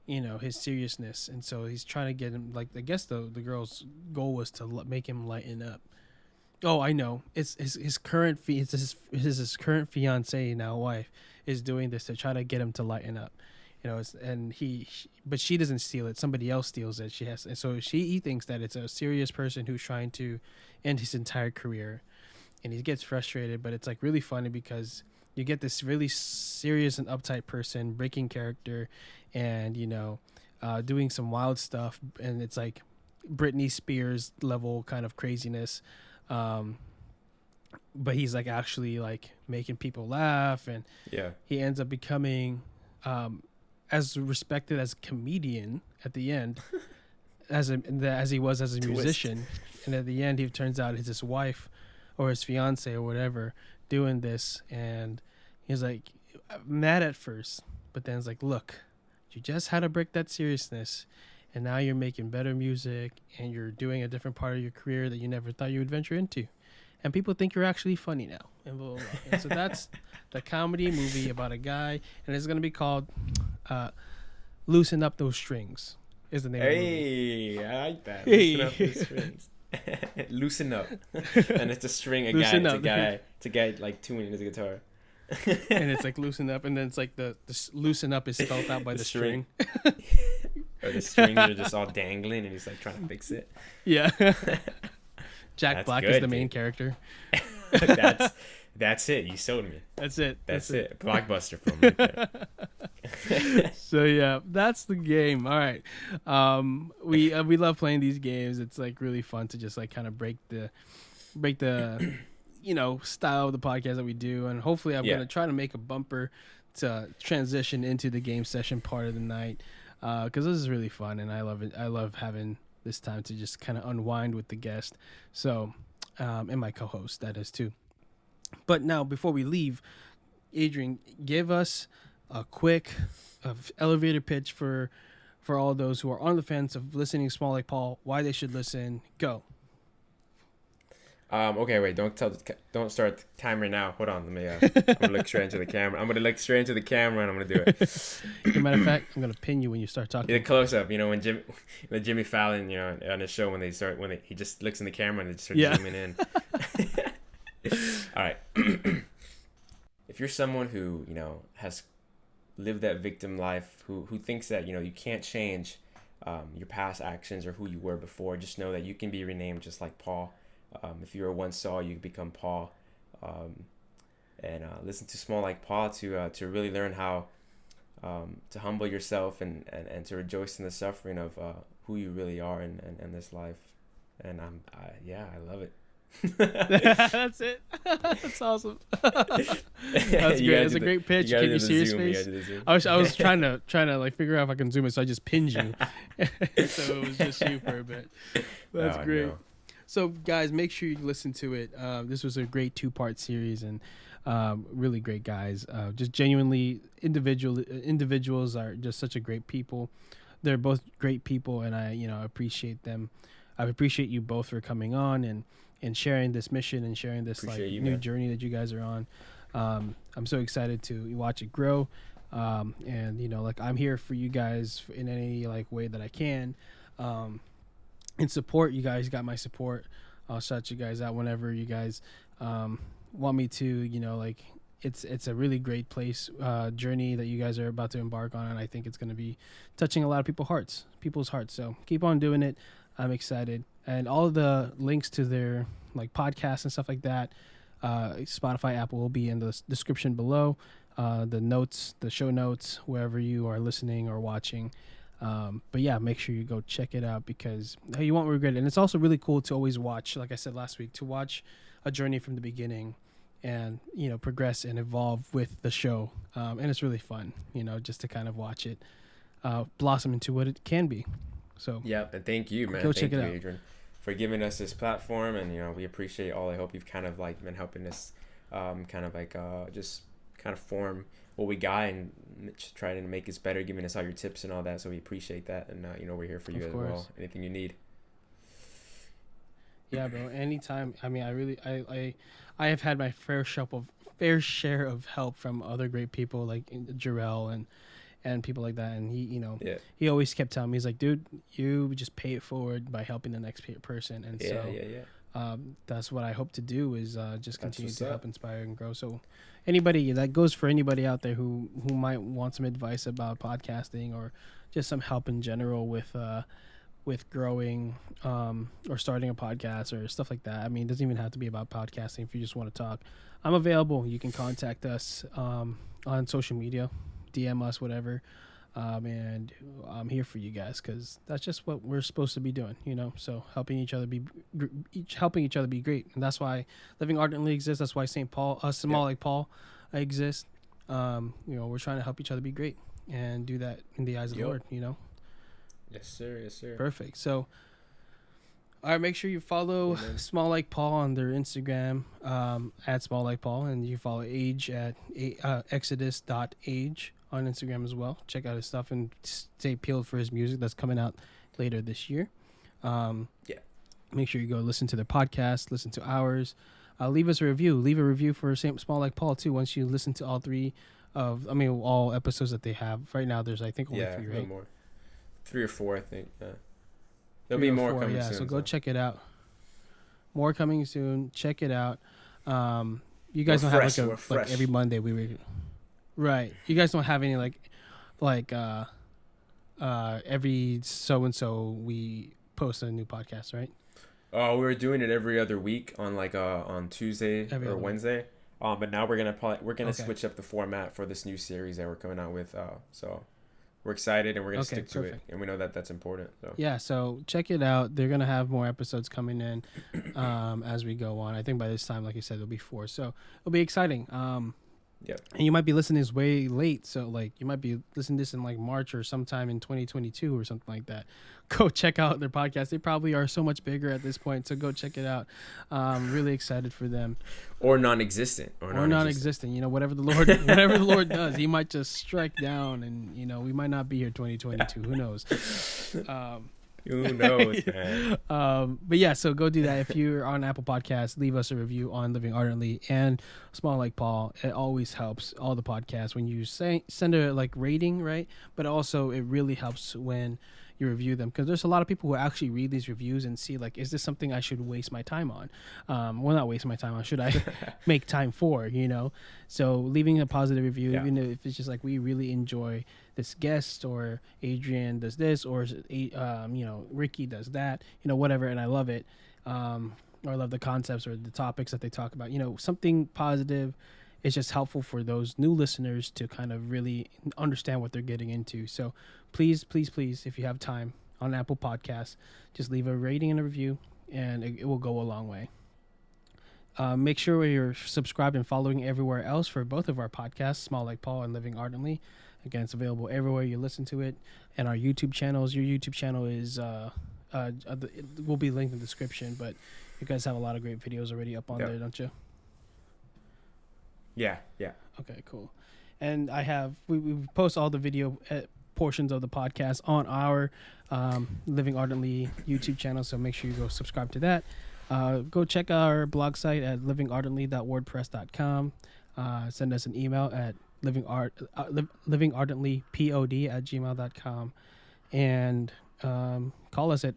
you know, his seriousness. And so he's trying to get him, like, I guess the girl's goal was to make him lighten up. Oh, I know. It's his current his current fiance, now wife, is doing this to try to get him to lighten up. You know, but she doesn't steal it. Somebody else steals it. And so he thinks that it's a serious person who's trying to end his entire career, and he gets frustrated. But it's like really funny because you get this really serious and uptight person breaking character, and you know, doing some wild stuff, and it's like Britney Spears level kind of craziness. But he's like actually like making people laugh, and he ends up becoming as respected as a comedian at the end as he was as a musician. And at the end, he turns out it's his wife or his fiance or whatever doing this, and he's like mad at first, but then it's like, look, you just had to break that seriousness, and now you're making better music, and you're doing a different part of your career that you never thought you would venture into, and people think you're actually funny now, and blah, blah, blah. And so that's the comedy movie about a guy, and it's going to be called Loosen Up Those Strings is the name of the movie. Hey, I like that. Hey. Loosen up those strings. Loosen up. And it's a string, a guy like tuning his guitar. And it's like loosen up, and then it's like the loosen up is spelled out by the string. Or the strings are just all dangling, and he's like trying to fix it. Yeah. Jack That's Black good, is the main dude. character. That's it. You sold me. That's it. That's it. Blockbuster film right there. So yeah, that's the game. All right. We love playing these games. It's like really fun to just like kind of break the you know, style of the podcast that we do, and hopefully I'm gonna try to make a bumper to transition into the game session part of the night, because this is really fun and I love it. I love having this time to just kind of unwind with the guest. So and my co-host, that is too. But now, before we leave, Adrian, give us a quick elevator pitch for all those who are on the fence of listening to Small Like Paul, why they should listen. Go. Okay, wait. Don't start the timer now. Hold on. Let me. I'm gonna look straight into the camera. I'm gonna look straight into the camera, and I'm gonna do it. As a matter of fact, I'm gonna pin you when you start talking. The close up. You know, when Jimmy Fallon, you know, on his show, he just looks in the camera and they just start zooming in. All right. If you're someone who, you know, has lived that victim life, who thinks that, you know, you can't change your past actions or who you were before, just know that you can be renamed just like Paul. If you were once Saul, you become Paul. And listen to Small Like Paul to really learn how to humble yourself and to rejoice in the suffering of who you really are in this life. And I love it. That's it. That's awesome. That's great. That's a great pitch. Can you see his face? I was trying to like figure out if I can zoom it, so I just pinned you. So it was just you for a bit. That's great. No. So guys, make sure you listen to it. This was a great 2-part series, and really great guys. Just genuinely individuals are just such a great people. They're both great people, and I appreciate them. I appreciate you both for coming on and sharing this mission and sharing this new journey that you guys are on. I'm so excited to watch it grow. And you know, like, I'm here for you guys in any like way that I can. And support you guys. Got my support. I'll shout you guys out whenever you guys want me to. You know, like, it's a really great journey that you guys are about to embark on, and I think it's going to be touching a lot of people's hearts. So keep on doing it. I'm excited. And all of the links to their like podcasts and stuff like that, Spotify, Apple, will be in the description below. The show notes, wherever you are listening or watching. But yeah, make sure you go check it out, because you won't regret it. And it's also really cool to always watch, like I said last week, to watch a journey from the beginning and, you know, progress and evolve with the show. And it's really fun, you know, just to kind of watch it blossom into what it can be. So yeah, and thank you, man. Thank you, Adrian, for giving us this platform, and you know, we appreciate all. I hope you've kind of like been helping us, just kind of form what we got and just trying to make us better, giving us all your tips and all that. So we appreciate that, and we're here for you as well. Anything you need. Yeah, bro. Anytime. I mean, I have had my fair share of help from other great people like Jarrell and people like that. And he always kept telling me, he's like, dude, you just pay it forward by helping the next person. And that's what I hope to do is just continue to help inspire and grow. So anybody that goes for anybody out there who might want some advice about podcasting or just some help in general with growing or starting a podcast or stuff like that. I mean, it doesn't even have to be about podcasting. If you just want to talk, I'm available. You can contact us on social media, DM us, whatever. And I'm here for you guys because that's just what we're supposed to be doing, So helping each other be great, and that's why Living Ardently exists. That's why St. Paul, Small Like Paul, exists. We're trying to help each other be great and do that in the eyes of the Lord. Yes, sir. Yes, sir. Perfect. So, all right, make sure you follow Small Like Paul on their Instagram at Small Like Paul, and you follow Age at exodus.age on Instagram as well. Check out his stuff and stay peeled for his music that's coming out later this year. Make sure you go listen to their podcast, listen to ours. Leave us a review. Leave a review for Small Like Paul too. Once you listen to all episodes that they have right now. There's I think only 3, right? More. 3 or 4, I think. There'll be more coming soon. So go check it out. More coming soon. Check it out. You guys don't have like every Monday right. You guys don't have any like every so and so we post a new podcast, right? We were doing it every other week on on Tuesday or Wednesday. But now we're gonna switch up the format for this new series that we're coming out with. So we're excited and we're gonna stick to it, and we know that that's important. So yeah, so check it out. They're gonna have more episodes coming in as we go on. I think by this time, like you said, there'll be 4, so it'll be exciting. And you might be listening to this way late, so you might be listening to this in March or sometime in 2022 or something like that. Go check out their podcast. They probably are so much bigger at this point, so go check it out. Really excited for them. Or non-existent. Whatever the Lord does, He might just strike down, and we might not be here 2022. Who knows? Who knows, man? But yeah, so go do that. If you're on Apple Podcasts, leave us a review on Living Ardently and Small Like Paul. It always helps all the podcasts when you send a rating, right? But also it really helps when you review them, because there's a lot of people who actually read these reviews and see is this something I should waste my time on? Well, not waste my time on. Should I make time for? So leaving a positive review, even if it's just we really enjoy this guest, or Adrian does this, or Ricky does that, whatever, and I love it, or I love the concepts or the topics that they talk about. Something positive is just helpful for those new listeners to kind of really understand what they're getting into. So please, if you have time on Apple Podcasts, just leave a rating and a review, and it will go a long way. Make sure you're subscribed and following everywhere else for both of our podcasts, Small Like Paul and Living Ardently. Again, it's available everywhere you listen to it. And our YouTube channels. Your YouTube channel is it will be linked in the description, but you guys have a lot of great videos already up on there, don't you? Yeah. Okay, cool. And we post all the video portions of the podcast on our Living Ardently YouTube channel, so make sure you go subscribe to that. Go check our blog site at livingardently.wordpress.com. Send us an email at livingardentlypod@gmail.com, and call us at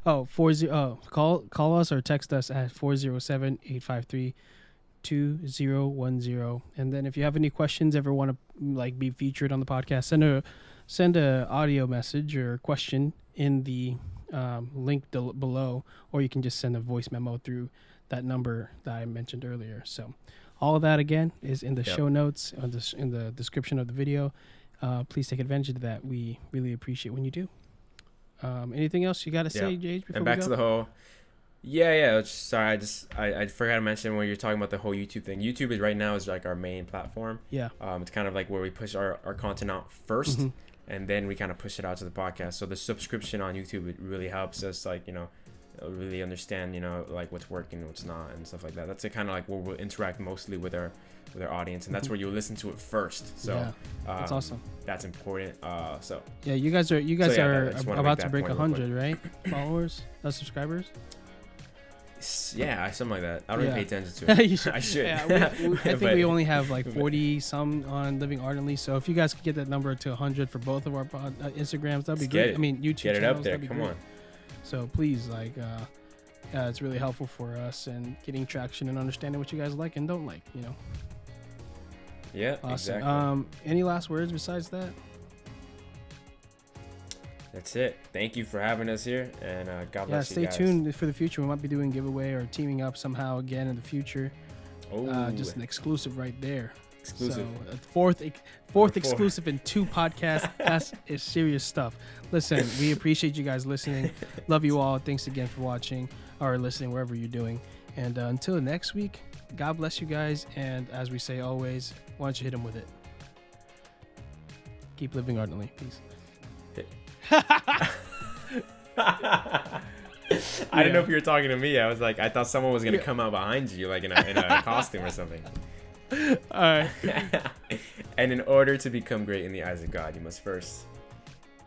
call us or text us at 407-853-2010. And then if you have any questions, ever want to be featured on the podcast, send a audio message or question in the link below, or you can just send a voice memo through that number that I mentioned earlier. So all of that again is in the show notes, in the description of the video. Please take advantage of that. We really appreciate when you do. Anything else you got to say, Jage? And back to the whole. Yeah. Sorry, I forgot to mention when you're talking about the whole YouTube thing. YouTube is right now our main platform. Yeah. It's kind of where we push our content out first, and then we kind of push it out to the podcast. So the subscription on YouTube, it really helps us really understand, like what's working and what's not and stuff like that. That's kind of like where we'll interact mostly with our audience, and that's where you'll listen to it first. So that's awesome. That's important. So yeah, you guys are about to break 100, right? Followers, subscribers. Yeah, something like that. I don't even pay attention to it. I should. Yeah, I think we only have like 40 some on Living Ardently. So if you guys could get that number to 100 for both of our Instagrams, that'd be great. I mean, YouTube get it channels, up there. Come on. So please, it's really helpful for us and getting traction and understanding what you guys like and don't like. Yeah, awesome. Exactly. Any last words besides that? That's it. Thank you for having us here, and God bless you guys. Stay tuned for the future. We might be doing giveaway or teaming up somehow again in the future. Just an exclusive right there. Exclusive. So, fourth exclusive in 2 podcasts. That's serious stuff. Listen, we appreciate you guys listening. Love you all. Thanks again for watching or listening wherever you're doing. And until next week, God bless you guys. And as we say always, why don't you hit them with it? Keep living ardently. Peace. I didn't know if you were talking to me. I thought someone was gonna come out behind you, like in a costume or something. All right. And in order to become great in the eyes of God, you must first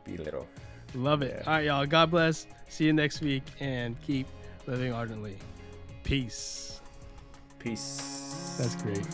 be little. Love it. All right, y'all. God bless. See you next week, and keep living ardently. Peace. Peace. That's great.